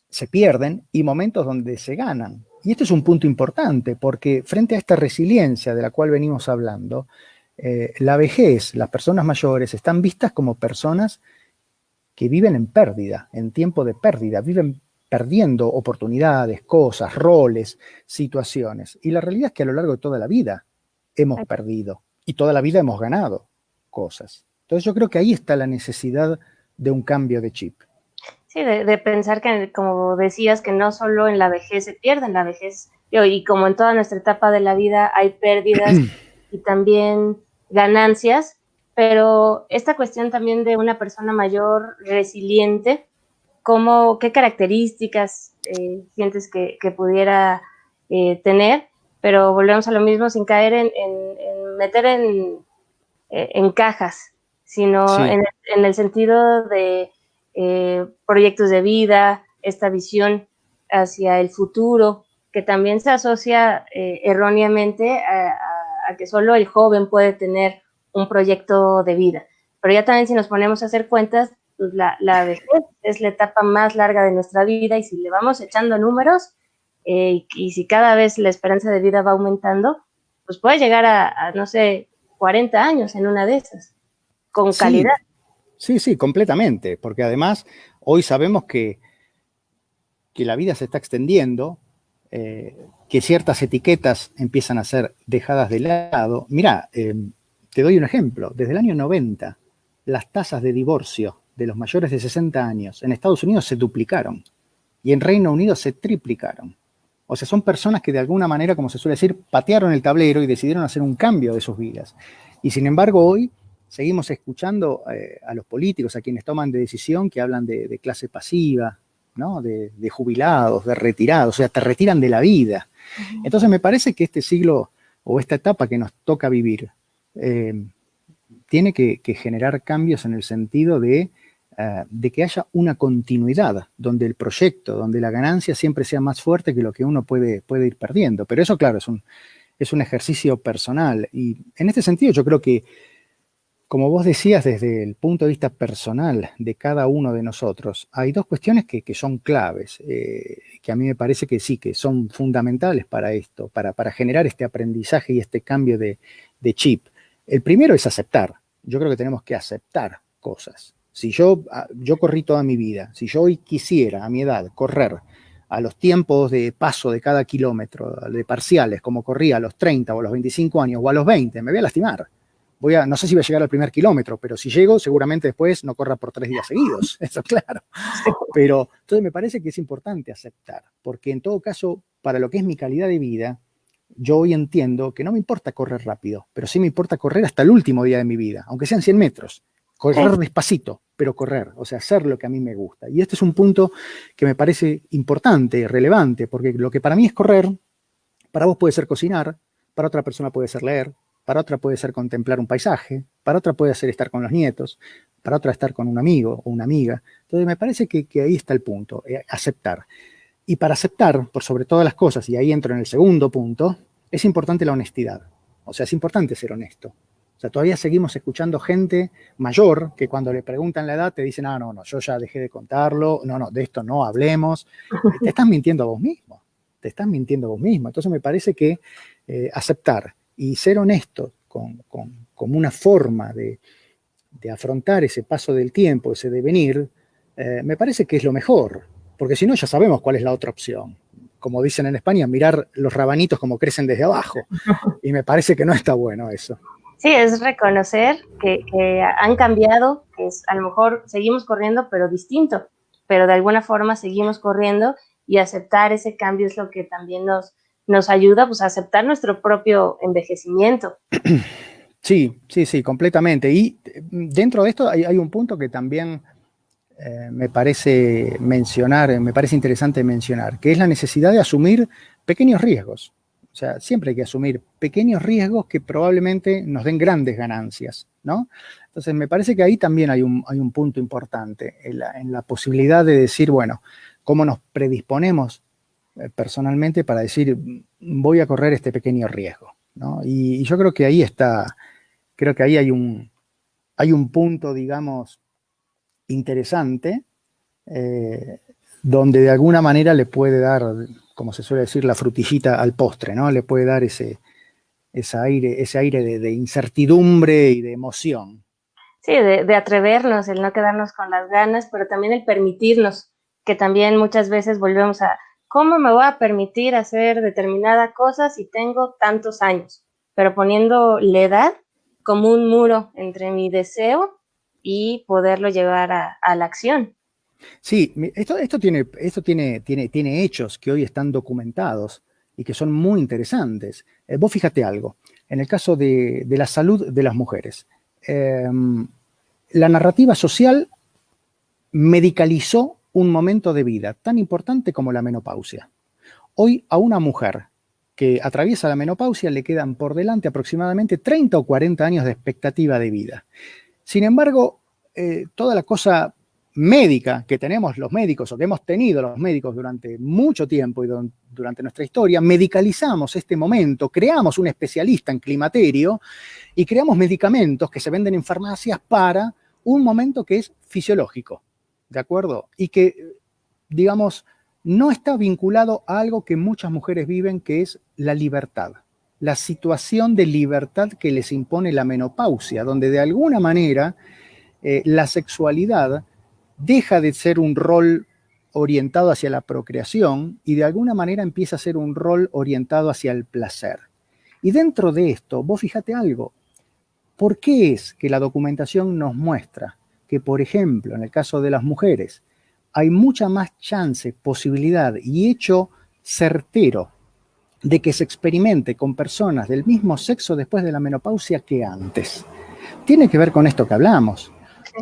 se pierden y momentos donde se ganan. Y este es un punto importante, porque frente a esta resiliencia de la cual venimos hablando, la vejez, las personas mayores, están vistas como personas que viven en pérdida, en tiempo de pérdida, viven perdiendo oportunidades, cosas, roles, situaciones. Y la realidad es que a lo largo de toda la vida hemos perdido y toda la vida hemos ganado cosas. Entonces yo creo que ahí está la necesidad de un cambio de chip. Sí, de pensar que, como decías, que no solo en la vejez se pierde, en la vejez, y como en toda nuestra etapa de la vida hay pérdidas y también ganancias, pero esta cuestión también de una persona mayor resiliente, ¿qué características sientes que pudiera tener? Pero volvemos a lo mismo sin caer en meter en cajas, sino Sí. en el sentido de proyectos de vida, esta visión hacia el futuro, que también se asocia erróneamente a que solo el joven puede tener un proyecto de vida. Pero ya también si nos ponemos a hacer cuentas, pues la vejez es la etapa más larga de nuestra vida y si le vamos echando números y si cada vez la esperanza de vida va aumentando, pues puede llegar a no sé, 40 años en una de esas, con calidad. Sí, completamente, porque además hoy sabemos que la vida se está extendiendo, que ciertas etiquetas empiezan a ser dejadas de lado. Mirá, te doy un ejemplo. Desde el año 90, las tasas de divorcio de los mayores de 60 años en Estados Unidos se duplicaron y en Reino Unido se triplicaron. O sea, son personas que de alguna manera, como se suele decir, patearon el tablero y decidieron hacer un cambio de sus vidas. Y sin embargo, hoy seguimos escuchando a los políticos, a quienes toman de decisión, que hablan de clase pasiva, ¿no? De jubilados, de retirados, o sea, te retiran de la vida. Entonces me parece que este siglo o esta etapa que nos toca vivir tiene que generar cambios en el sentido de que haya una continuidad, donde el proyecto, donde la ganancia siempre sea más fuerte que lo que uno puede ir perdiendo. Pero eso, claro, es un ejercicio personal. Y en este sentido yo creo que, como vos decías, desde el punto de vista personal de cada uno de nosotros, hay dos cuestiones que son claves, que a mí me parece que sí, que son fundamentales para esto, para generar este aprendizaje y este cambio de chip. El primero es aceptar. Yo creo que tenemos que aceptar cosas. Si yo corrí toda mi vida, si yo hoy quisiera, a mi edad, correr a los tiempos de paso de cada kilómetro, de parciales, como corría a los 30 o a los 25 años o a los 20, me voy a lastimar. No sé si voy a llegar al primer kilómetro, pero si llego, seguramente después no corra por 3 días seguidos, eso claro. Pero entonces me parece que es importante aceptar, porque en todo caso, para lo que es mi calidad de vida, yo hoy entiendo que no me importa correr rápido, pero sí me importa correr hasta el último día de mi vida, aunque sean 100 metros. Correr despacito, pero correr, o sea, hacer lo que a mí me gusta. Y este es un punto que me parece importante, relevante, porque lo que para mí es correr, para vos puede ser cocinar, para otra persona puede ser leer, para otra puede ser contemplar un paisaje, para otra puede ser estar con los nietos, para otra estar con un amigo o una amiga. Entonces me parece que ahí está el punto, aceptar. Y para aceptar, por sobre todas las cosas, y ahí entro en el segundo punto, es importante la honestidad. O sea, es importante ser honesto. O sea, todavía seguimos escuchando gente mayor que cuando le preguntan la edad te dicen, no, yo ya dejé de contarlo, no, de esto no hablemos. Te estás mintiendo a vos mismo, Entonces me parece que aceptar y ser honesto como una forma de afrontar ese paso del tiempo, ese devenir, me parece que es lo mejor, porque si no ya sabemos cuál es la otra opción. Como dicen en España, mirar los rabanitos como crecen desde abajo, y me parece que no está bueno eso. Sí, es reconocer que han cambiado, que a lo mejor seguimos corriendo, pero distinto, pero de alguna forma seguimos corriendo y aceptar ese cambio es lo que también nos ayuda pues, a aceptar nuestro propio envejecimiento. Sí, completamente. Y dentro de esto hay un punto que también me parece interesante mencionar, que es la necesidad de asumir pequeños riesgos. O sea, siempre hay que asumir pequeños riesgos que probablemente nos den grandes ganancias, ¿no? Entonces, me parece que ahí también hay un punto importante en la posibilidad de decir, bueno, cómo nos predisponemos personalmente para decir, voy a correr este pequeño riesgo, ¿no? Y yo creo que ahí hay un punto, digamos, interesante, donde de alguna manera le puede dar, como se suele decir, la frutillita al postre, ¿no? Le puede dar ese aire de incertidumbre y de emoción. Sí, de atrevernos, el no quedarnos con las ganas, pero también el permitirnos, que también muchas veces volvemos a, ¿cómo me voy a permitir hacer determinada cosa si tengo tantos años? Pero poniendo la edad como un muro entre mi deseo y poderlo llevar a la acción. Sí, esto tiene hechos que hoy están documentados y que son muy interesantes. Vos fíjate algo, en el caso de la salud de las mujeres, la narrativa social medicalizó un momento de vida tan importante como la menopausia. Hoy a una mujer que atraviesa la menopausia le quedan por delante aproximadamente 30 o 40 años de expectativa de vida. Sin embargo, toda la cosa médica que tenemos los médicos o que hemos tenido los médicos durante mucho tiempo y durante nuestra historia, medicalizamos este momento, creamos un especialista en climaterio y creamos medicamentos que se venden en farmacias para un momento que es fisiológico, ¿de acuerdo? Y que, digamos, no está vinculado a algo que muchas mujeres viven, que es la libertad, la situación de libertad que les impone la menopausia, donde de alguna manera la sexualidad deja de ser un rol orientado hacia la procreación y de alguna manera empieza a ser un rol orientado hacia el placer. Y dentro de esto, vos fíjate algo, ¿por qué es que la documentación nos muestra que, por ejemplo, en el caso de las mujeres, hay mucha más chance, posibilidad y hecho certero de que se experimente con personas del mismo sexo después de la menopausia que antes? Tiene que ver con esto que hablamos,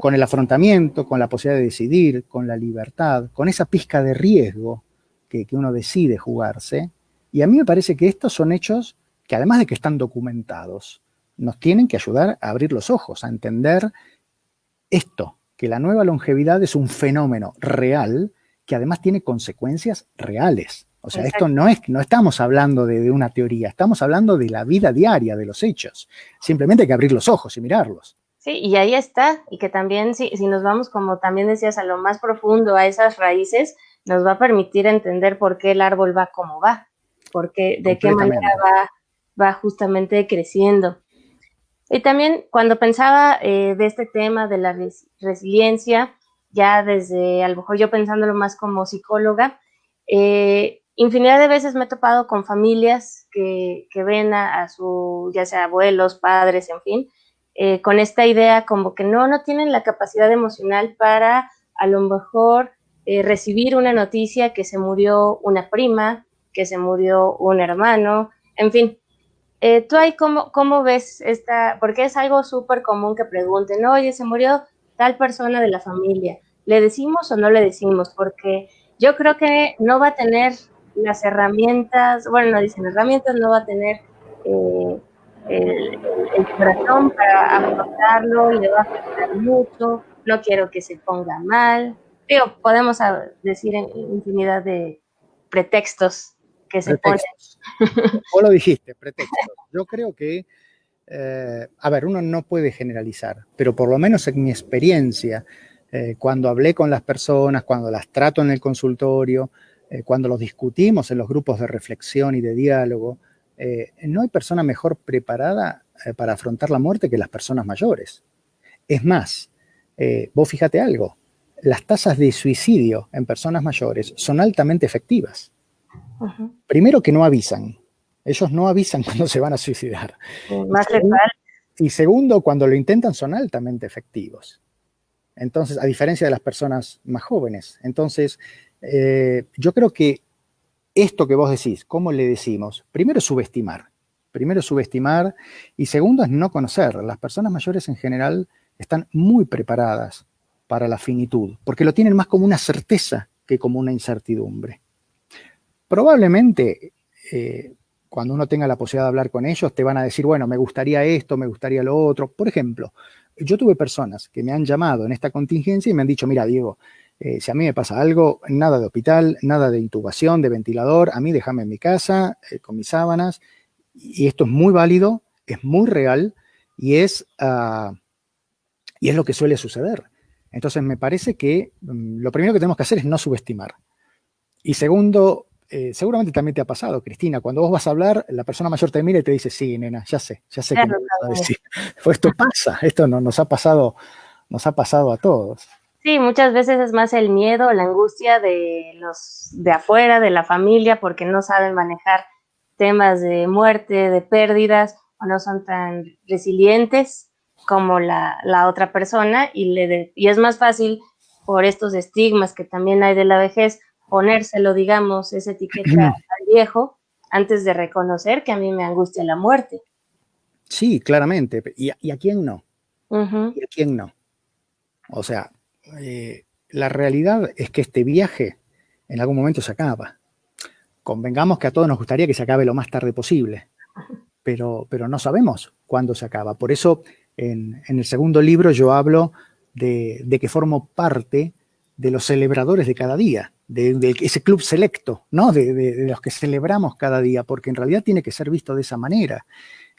con el afrontamiento, con la posibilidad de decidir, con la libertad, con esa pizca de riesgo que uno decide jugarse. Y a mí me parece que estos son hechos que, además de que están documentados, nos tienen que ayudar a abrir los ojos, a entender esto, que la nueva longevidad es un fenómeno real que además tiene consecuencias reales. O sea, Exacto. no estamos hablando de una teoría, estamos hablando de la vida diaria, de los hechos. Simplemente hay que abrir los ojos y mirarlos. Sí, y ahí está, y que también si nos vamos, como también decías, a lo más profundo, a esas raíces, nos va a permitir entender por qué el árbol va como va, porque de qué manera Completamente. va justamente creciendo. Y también cuando pensaba de este tema de la resiliencia, ya desde a lo mejor yo pensándolo más como psicóloga, infinidad de veces me he topado con familias que ven a su, ya sea abuelos, padres, en fin, con esta idea como que no tienen la capacidad emocional para a lo mejor recibir una noticia que se murió una prima, que se murió un hermano, en fin. ¿Tú ahí cómo ves esta? Porque es algo súper común que pregunten, oye, se murió tal persona de la familia, ¿le decimos o no le decimos? Porque yo creo que no va a tener las herramientas, bueno, no dicen herramientas, no va a tener eh, el corazón para afrontarlo, le va a afectar mucho, no quiero que se ponga mal. Digo, podemos decir infinidad de pretextos que se ponen. Pretextos. Vos lo dijiste, pretextos. Yo creo que, a ver, uno no puede generalizar, pero por lo menos en mi experiencia, cuando hablé con las personas, cuando las trato en el consultorio, cuando los discutimos en los grupos de reflexión y de diálogo, no hay persona mejor preparada para afrontar la muerte que las personas mayores. Es más, vos fíjate algo, las tasas de suicidio en personas mayores son altamente efectivas. Uh-huh. Primero que no avisan. Ellos no avisan cuando se van a suicidar. Y Más segundo, letal. y segundo, cuando lo intentan son altamente efectivos. Entonces, a diferencia de las personas más jóvenes. Entonces, yo creo que esto que vos decís, ¿cómo le decimos? Primero subestimar. Primero subestimar y segundo es no conocer. Las personas mayores en general están muy preparadas para la finitud, porque lo tienen más como una certeza que como una incertidumbre. Probablemente cuando uno tenga la posibilidad de hablar con ellos, te van a decir, bueno, me gustaría esto, me gustaría lo otro. Por ejemplo, yo tuve personas que me han llamado en esta contingencia y me han dicho, mira, Diego, si a mí me pasa algo, nada de hospital, nada de intubación, de ventilador, a mí déjame en mi casa con mis sábanas. Y esto es muy válido, es muy real y es lo que suele suceder. Entonces me parece que lo primero que tenemos que hacer es no subestimar. Y segundo, seguramente también te ha pasado, Cristina, cuando vos vas a hablar, la persona mayor te mira y te dice, sí, nena, ya sé que me Claro, vas a decir. Pues esto pasa, esto no, nos ha pasado a todos. sí, muchas veces es más el miedo, la angustia de los de afuera, de la familia, porque no saben manejar temas de muerte, de pérdidas, o no son tan resilientes como la otra persona, y es más fácil por estos estigmas que también hay de la vejez, ponérselo, digamos, esa etiqueta al viejo, antes de reconocer que a mí me angustia la muerte. Sí, claramente. ¿Y a quién no? Uh-huh. ¿Y a quién no? O sea, la realidad es que este viaje en algún momento se acaba. Convengamos que a todos nos gustaría que se acabe lo más tarde posible, pero no sabemos cuándo se acaba. Por eso en el segundo libro yo hablo de que formo parte de los celebradores de cada día, de ese club selecto, ¿no? De los que celebramos cada día, porque en realidad tiene que ser visto de esa manera.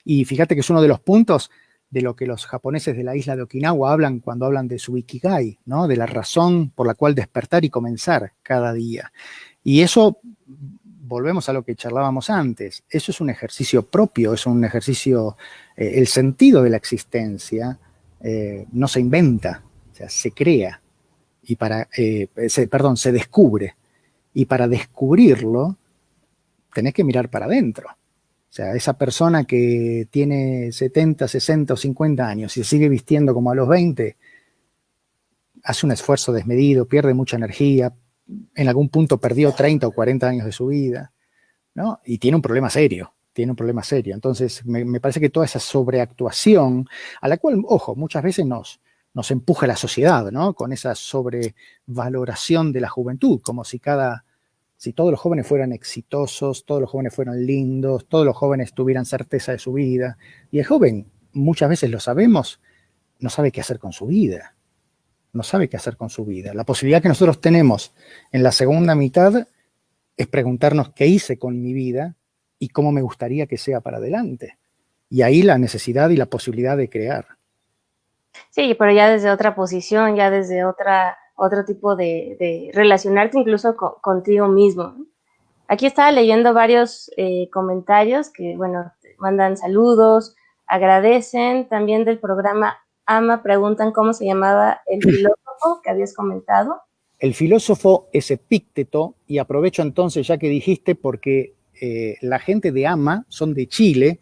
Y fíjate que es uno de los puntos de lo que los japoneses de la isla de Okinawa hablan cuando hablan de su ikigai, ¿no? De la razón por la cual despertar y comenzar cada día. Y eso, volvemos a lo que charlábamos antes, eso es un ejercicio propio, es un ejercicio, el sentido de la existencia no se inventa, o sea, se crea, y se descubre. Y para descubrirlo, tenés que mirar para adentro. O sea, esa persona que tiene 70, 60 o 50 años y se sigue vistiendo como a los 20, hace un esfuerzo desmedido, pierde mucha energía, en algún punto perdió 30 o 40 años de su vida, ¿no? Y tiene un problema serio, tiene un problema serio. Entonces, me parece que toda esa sobreactuación, a la cual, ojo, muchas veces nos empuja la sociedad, ¿no? Con esa sobrevaloración de la juventud, como si todos los jóvenes fueran exitosos, todos los jóvenes fueran lindos, todos los jóvenes tuvieran certeza de su vida. Y el joven, muchas veces lo sabemos, no sabe qué hacer con su vida. No sabe qué hacer con su vida. La posibilidad que nosotros tenemos en la segunda mitad es preguntarnos qué hice con mi vida y cómo me gustaría que sea para adelante. Y ahí la necesidad y la posibilidad de crear. Sí, pero ya desde otra posición, ya desde otro tipo de relacionarte incluso contigo mismo. Aquí estaba leyendo varios comentarios que, bueno, mandan saludos, agradecen también del programa AMA, preguntan cómo se llamaba el filósofo que habías comentado. El filósofo es Epícteto, y aprovecho entonces ya que dijiste porque la gente de AMA son de Chile,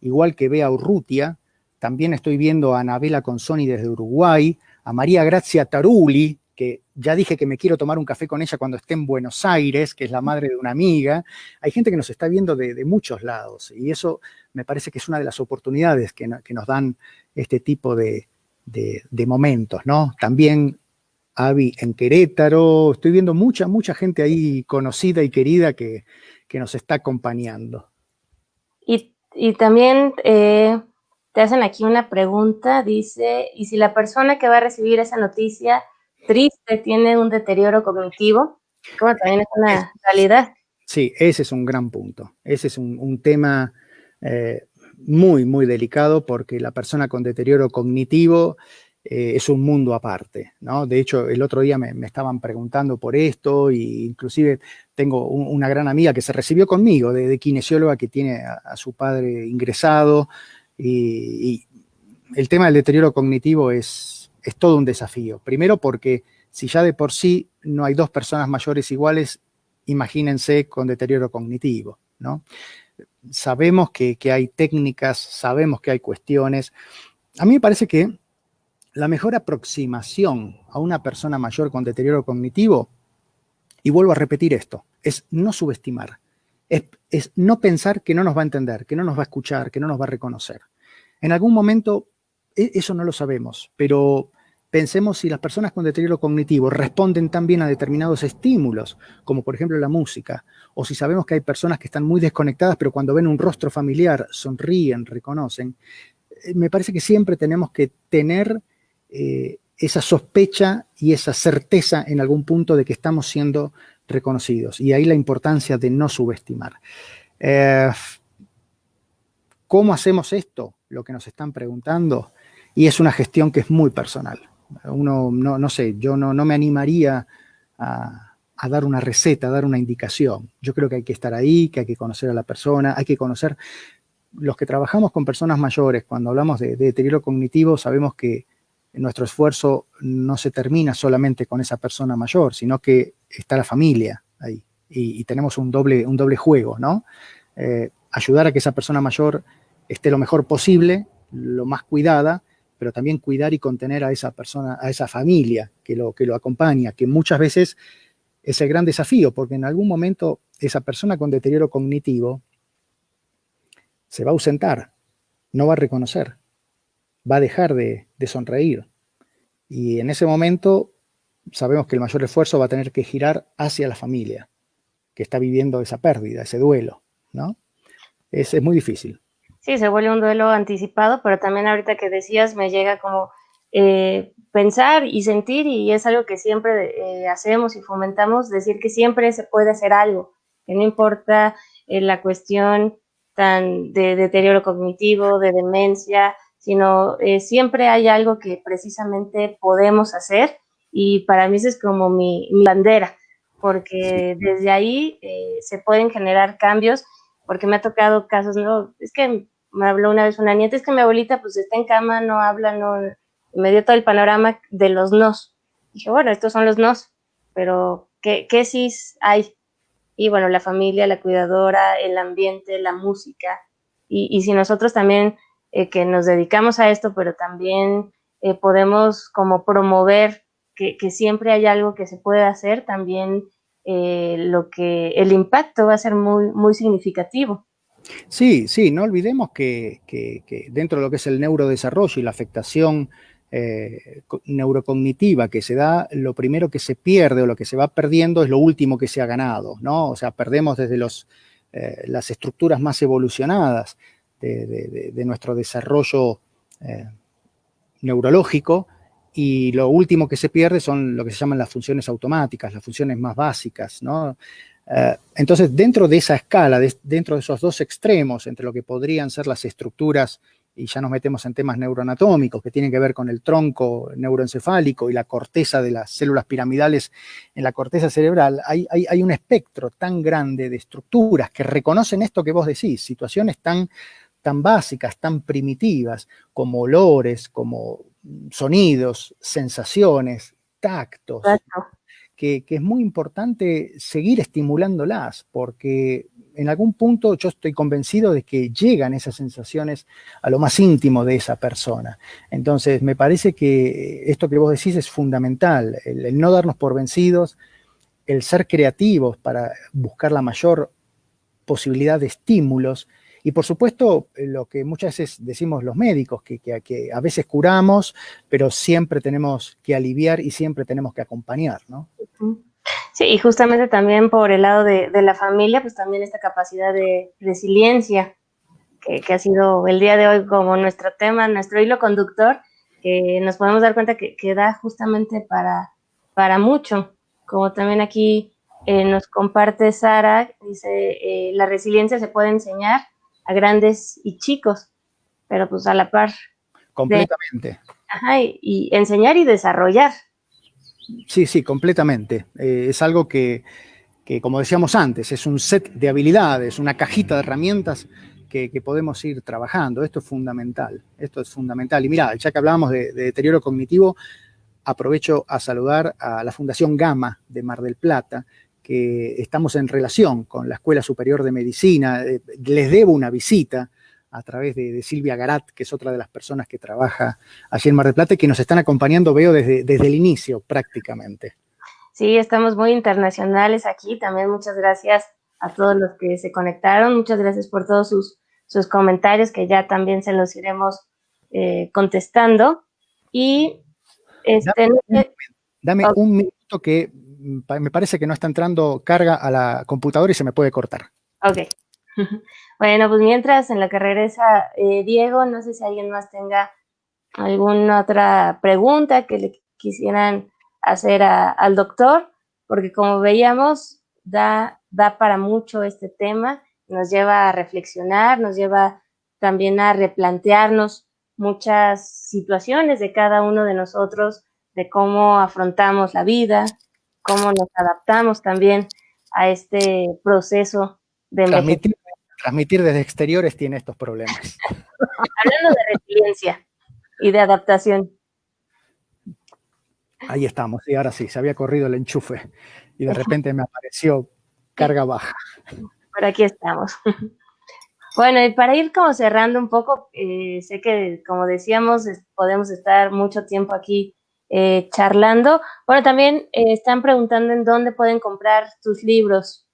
igual que Bea Urrutia. También estoy viendo a Anabela Consoni desde Uruguay, a María Grazia Taruli, que ya dije que me quiero tomar un café con ella cuando esté en Buenos Aires, que es la madre de una amiga. Hay gente que nos está viendo de muchos lados, y eso me parece que es una de las oportunidades que nos dan este tipo de momentos, ¿no? También Avi en Querétaro, estoy viendo mucha gente ahí conocida y querida que nos está acompañando. Y también te hacen aquí una pregunta, dice, ¿y si la persona que va a recibir esa noticia triste tiene un deterioro cognitivo? Como también es una realidad. Sí, ese es un gran punto. Ese es un tema muy delicado, porque la persona con deterioro cognitivo es un mundo aparte, ¿no? De hecho, el otro día me estaban preguntando por esto, e inclusive tengo una gran amiga que se recibió conmigo de kinesióloga, que tiene a su padre ingresado, y el tema del deterioro cognitivo es todo un desafío. Primero porque si ya de por sí no hay dos personas mayores iguales, imagínense con deterioro cognitivo, ¿no? Sabemos que hay técnicas, sabemos que hay cuestiones. A mí me parece que la mejor aproximación a una persona mayor con deterioro cognitivo, y vuelvo a repetir esto, es no subestimar, es no pensar que no nos va a entender, que no nos va a escuchar, que no nos va a reconocer. En algún momento, eso no lo sabemos, pero pensemos si las personas con deterioro cognitivo responden también a determinados estímulos, como por ejemplo la música, o si sabemos que hay personas que están muy desconectadas, pero cuando ven un rostro familiar sonríen, reconocen. Me parece que siempre tenemos que tener esa sospecha y esa certeza en algún punto de que estamos siendo reconocidos. Y ahí la importancia de no subestimar. ¿Cómo hacemos esto? Lo que nos están preguntando. Y es una gestión que es muy personal. Uno, no sé, yo no me animaría a dar una receta, a dar una indicación. Yo creo que hay que estar ahí, que hay que conocer a la persona, hay que conocer. Los que trabajamos con personas mayores, cuando hablamos de deterioro cognitivo, sabemos que nuestro esfuerzo no se termina solamente con esa persona mayor, sino que está la familia ahí. Y tenemos un doble juego, ¿no? Ayudar a que esa persona mayor esté lo mejor posible, lo más cuidada, pero también cuidar y contener a esa persona, a esa familia que lo acompaña, que muchas veces es el gran desafío, porque en algún momento esa persona con deterioro cognitivo se va a ausentar, no va a reconocer, va a dejar de sonreír. Y en ese momento sabemos que el mayor esfuerzo va a tener que girar hacia la familia, que está viviendo esa pérdida, ese duelo, ¿no? Es muy difícil. Sí, se vuelve un duelo anticipado, pero también ahorita que decías me llega como pensar y sentir, y es algo que siempre hacemos y fomentamos, decir que siempre se puede hacer algo, que no importa la cuestión tan de deterioro cognitivo, de demencia, sino siempre hay algo que precisamente podemos hacer, y para mí eso es como mi bandera, porque desde ahí se pueden generar cambios, porque me ha tocado casos, no, es que me habló una vez una nieta, es que mi abuelita pues está en cama, no habla, no, me dio todo el panorama de los nos. Dije, bueno, estos son los nos, pero ¿qué sí hay? Y bueno, la familia, la cuidadora, el ambiente, la música, y si nosotros también que nos dedicamos a esto, pero también podemos como promover que siempre hay algo que se puede hacer, también el impacto va a ser muy significativo. Sí, sí, no olvidemos que dentro de lo que es el neurodesarrollo y la afectación neurocognitiva que se da, lo primero que se pierde o lo que se va perdiendo es lo último que se ha ganado, ¿no? O sea, perdemos desde las estructuras más evolucionadas de nuestro desarrollo neurológico, y lo último que se pierde son lo que se llaman las funciones automáticas, las funciones más básicas, ¿no? Entonces, dentro de esa escala, dentro de esos dos extremos, entre lo que podrían ser las estructuras, y ya nos metemos en temas neuroanatómicos que tienen que ver con el tronco neuroencefálico y la corteza de las células piramidales en la corteza cerebral, hay un espectro tan grande de estructuras que reconocen esto que vos decís, situaciones tan básicas, tan primitivas, como olores, como sonidos, sensaciones, tactos, Exacto. que es muy importante seguir estimulándolas, porque en algún punto yo estoy convencido de que llegan esas sensaciones a lo más íntimo de esa persona. Entonces, me parece que esto que vos decís es fundamental, el no darnos por vencidos, el ser creativos para buscar la mayor posibilidad de estímulos. Y por supuesto, lo que muchas veces decimos los médicos, que a veces curamos, pero siempre tenemos que aliviar y siempre tenemos que acompañar, ¿no? Sí, y justamente también por el lado de la familia, pues también esta capacidad de resiliencia, que ha sido el día de hoy como nuestro tema, nuestro hilo conductor, que nos podemos dar cuenta que da justamente para mucho. Como también aquí nos comparte Sara, dice, la resiliencia se puede enseñar a grandes y chicos, pero pues a la par de, Completamente. ajá, y enseñar y desarrollar. Sí, sí, completamente. Es algo que, como decíamos antes, es un set de habilidades, una cajita de herramientas que podemos ir trabajando. Esto es fundamental. Esto es fundamental. Y mira, ya que hablábamos de deterioro cognitivo, aprovecho a saludar a la Fundación Gama de Mar del Plata, que estamos en relación con la Escuela Superior de Medicina. Les debo una visita a través de Silvia Garat, que es otra de las personas que trabaja allí en Mar del Plata y que nos están acompañando, veo, desde el inicio prácticamente. Sí, estamos muy internacionales aquí. También muchas gracias a todos los que se conectaron. Muchas gracias por todos sus comentarios, que ya también se los iremos contestando. Y este, no sé, Dame ok, un minuto que me parece que no está entrando carga a la computadora y se me puede cortar. ok. Bueno, pues mientras en la que regresa Diego, no sé si alguien más tenga alguna otra pregunta que le quisieran hacer al doctor, porque como veíamos, da para mucho este tema, nos lleva a reflexionar, nos lleva también a replantearnos muchas situaciones de cada uno de nosotros, de cómo afrontamos la vida, cómo nos adaptamos también a este proceso de envejecimiento. Transmitir desde exteriores tiene estos problemas. Hablando de resiliencia y de adaptación. Ahí estamos, y ahora sí, se había corrido el enchufe y de repente me apareció carga baja. Por aquí estamos. Bueno, y para ir como cerrando un poco, sé que como decíamos, podemos estar mucho tiempo aquí charlando. Bueno, también están preguntando en dónde pueden comprar tus libros.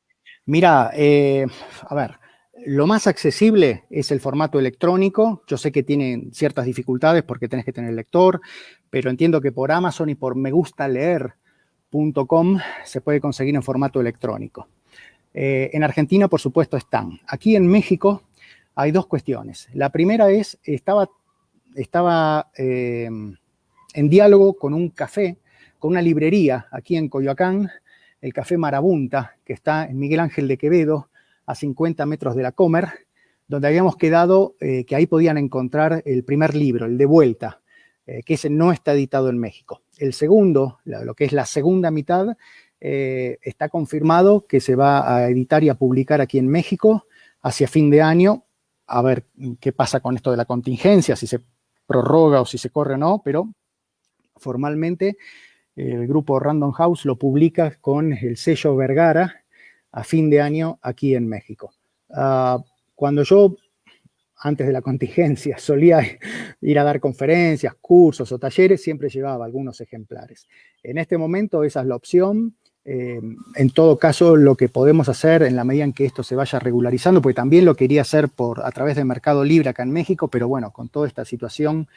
Mira, a ver, lo más accesible es el formato electrónico. Yo sé que tienen ciertas dificultades porque tenés que tener lector, pero entiendo que por Amazon y por megustaleer.com se puede conseguir en formato electrónico. En Argentina, por supuesto, están. Aquí en México hay dos cuestiones. La primera es, estaba en diálogo con un café, con una librería aquí en Coyoacán, el Café Marabunta, que está en Miguel Ángel de Quevedo, a 50 metros de la Comer, donde habíamos quedado que ahí podían encontrar el primer libro, el De Vuelta, que ese no está editado en México. El segundo, lo que es la segunda mitad, está confirmado que se va a editar y a publicar aquí en México hacia fin de año. A ver qué pasa con esto de la contingencia, si se prorroga o si se corre o no, pero formalmente el grupo Random House lo publica con el sello Vergara a fin de año aquí en México. Cuando yo, antes de la contingencia, solía ir a dar conferencias, cursos o talleres, siempre llevaba algunos ejemplares. En este momento esa es la opción. En todo caso, lo que podemos hacer en la medida en que esto se vaya regularizando, porque también lo quería hacer a través de Mercado Libre acá en México, pero bueno, con toda esta situación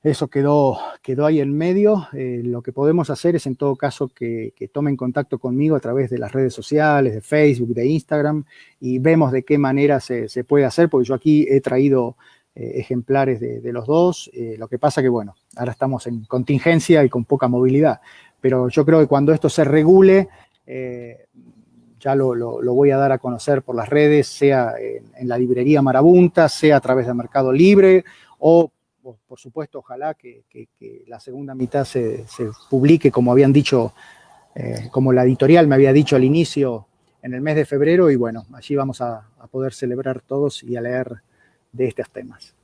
eso quedó ahí en medio. Lo que podemos hacer es, en todo caso, que tomen contacto conmigo a través de las redes sociales, de Facebook, de Instagram, y vemos de qué manera se puede hacer, porque yo aquí he traído ejemplares de los dos. Lo que pasa que, bueno, ahora estamos en contingencia y con poca movilidad, pero yo creo que cuando esto se regule, ya lo voy a dar a conocer por las redes, sea en la librería Marabunta, sea a través de Mercado Libre, o por supuesto, ojalá que la segunda mitad se publique, como habían dicho, como la editorial me había dicho al inicio, en el mes de febrero, y bueno, allí vamos a poder celebrar todos y a leer de estos temas.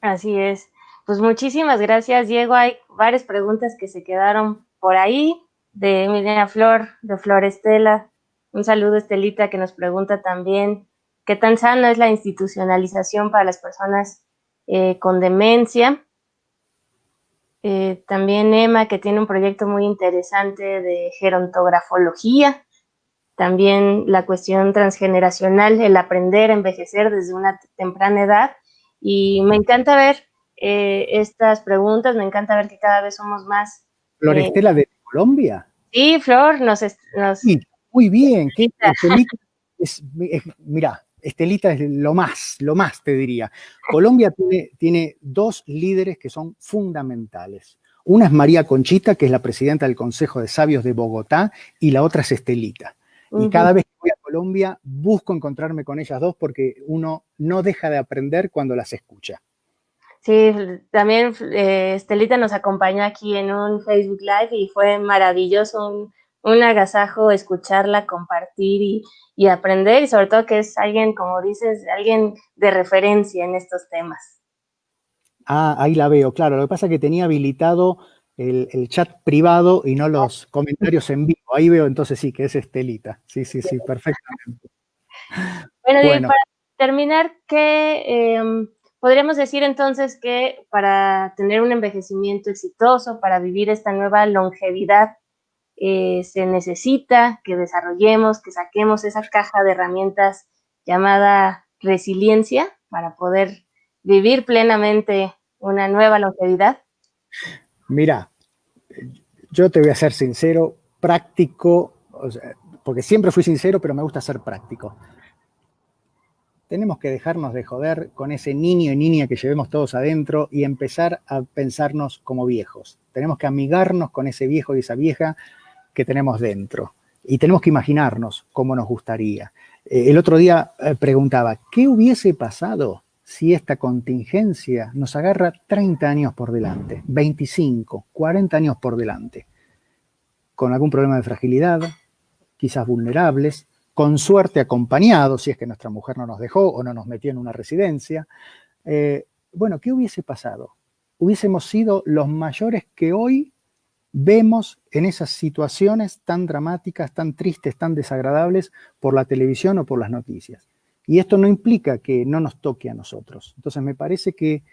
Así es. Pues muchísimas gracias, Diego. Hay varias preguntas que se quedaron por ahí de Emilia Flor, de Flor Estela. Un saludo, Estelita, que nos pregunta también qué tan sana es la institucionalización para las personas con demencia. También Emma, que tiene un proyecto muy interesante de gerontografología. También la cuestión transgeneracional, el aprender a envejecer desde una temprana edad. Y me encanta ver estas preguntas, me encanta ver que cada vez somos más. Flor Estela de Colombia. Sí, Flor, Sí, muy bien. Estelita mira, Estelita es lo más te diría. Colombia tiene dos líderes que son fundamentales. Una es María Conchita, que es la presidenta del Consejo de Sabios de Bogotá, y la otra es Estelita. Y cada vez que voy a Colombia busco encontrarme con ellas dos porque uno no deja de aprender cuando las escucha. Sí, también Estelita nos acompañó aquí en un Facebook Live y fue maravilloso, un agasajo escucharla, compartir y aprender, y sobre todo que es alguien, como dices, alguien de referencia en estos temas. Ahí la veo, claro. Lo que pasa es que tenía habilitado el chat privado y no los comentarios en vivo. Ahí veo entonces sí que es Estelita. Sí, perfectamente. Bueno, y para terminar, ¿qué podríamos decir entonces que para tener un envejecimiento exitoso, para vivir esta nueva longevidad, se necesita que desarrollemos, que saquemos esa caja de herramientas llamada resiliencia para poder vivir plenamente una nueva longevidad? Mira, yo te voy a ser sincero, práctico, o sea, porque siempre fui sincero, pero me gusta ser práctico. Tenemos que dejarnos de joder con ese niño y niña que llevemos todos adentro y empezar a pensarnos como viejos. Tenemos que amigarnos con ese viejo y esa vieja que tenemos dentro. Y tenemos que imaginarnos cómo nos gustaría. El otro día preguntaba, ¿qué hubiese pasado si esta contingencia nos agarra 30 años por delante, 25, 40 años por delante? con algún problema de fragilidad, quizás vulnerables, con suerte acompañados, si es que nuestra mujer no nos dejó o no nos metió en una residencia. Bueno, ¿qué hubiese pasado? Hubiésemos sido los mayores que hoy vemos en esas situaciones tan dramáticas, tan tristes, tan desagradables por la televisión o por las noticias. Y esto no implica que no nos toque a nosotros. Entonces me parece que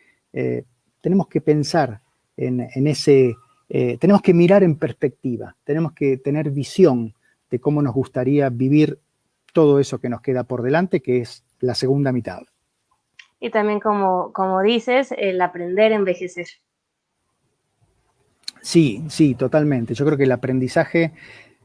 tenemos que pensar en ese, tenemos que mirar en perspectiva, tenemos que tener visión de cómo nos gustaría vivir todo eso que nos queda por delante, que es la segunda mitad. Y también, como dices, el aprender a envejecer. Sí, sí, totalmente. Yo creo que el aprendizaje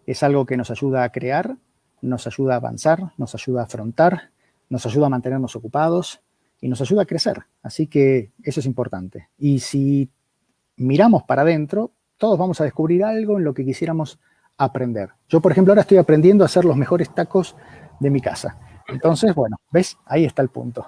es algo que nos ayuda a crear, nos ayuda a avanzar, nos ayuda a afrontar, nos ayuda a mantenernos ocupados y nos ayuda a crecer. Así que eso es importante. Y si miramos para adentro, todos vamos a descubrir algo en lo que quisiéramos aprender. Yo, por ejemplo, ahora estoy aprendiendo a hacer los mejores tacos de mi casa. Entonces, bueno, ¿ves? Ahí está el punto.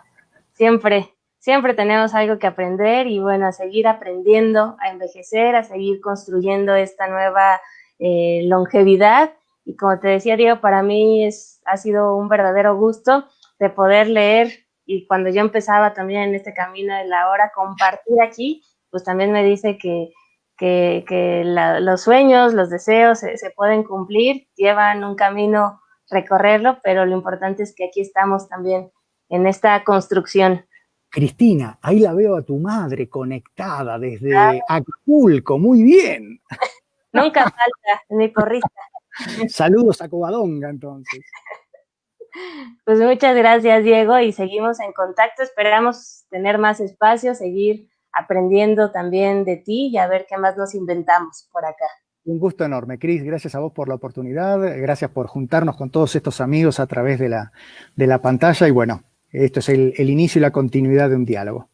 Siempre tenemos algo que aprender y bueno, a seguir aprendiendo, a envejecer, a seguir construyendo esta nueva longevidad. Y como te decía, Diego, para mí ha sido un verdadero gusto de poder leer, y cuando yo empezaba también en este camino de la hora, compartir aquí, pues también me dice que los sueños, los deseos se pueden cumplir, llevan un camino recorrerlo, pero lo importante es que aquí estamos también en esta construcción. Cristina, ahí la veo a tu madre conectada desde Acapulco, muy bien. Nunca falta, mi porrista. Saludos a Covadonga, entonces. Pues muchas gracias, Diego, y seguimos en contacto. Esperamos tener más espacio, seguir aprendiendo también de ti y a ver qué más nos inventamos por acá. Un gusto enorme, Cris. Gracias a vos por la oportunidad. Gracias por juntarnos con todos estos amigos a través de la pantalla. Y bueno, esto es el inicio y la continuidad de un diálogo.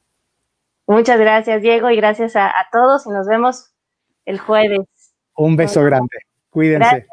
Muchas gracias, Diego, y gracias a todos y nos vemos el jueves. Un beso grande. Cuídense. Gracias.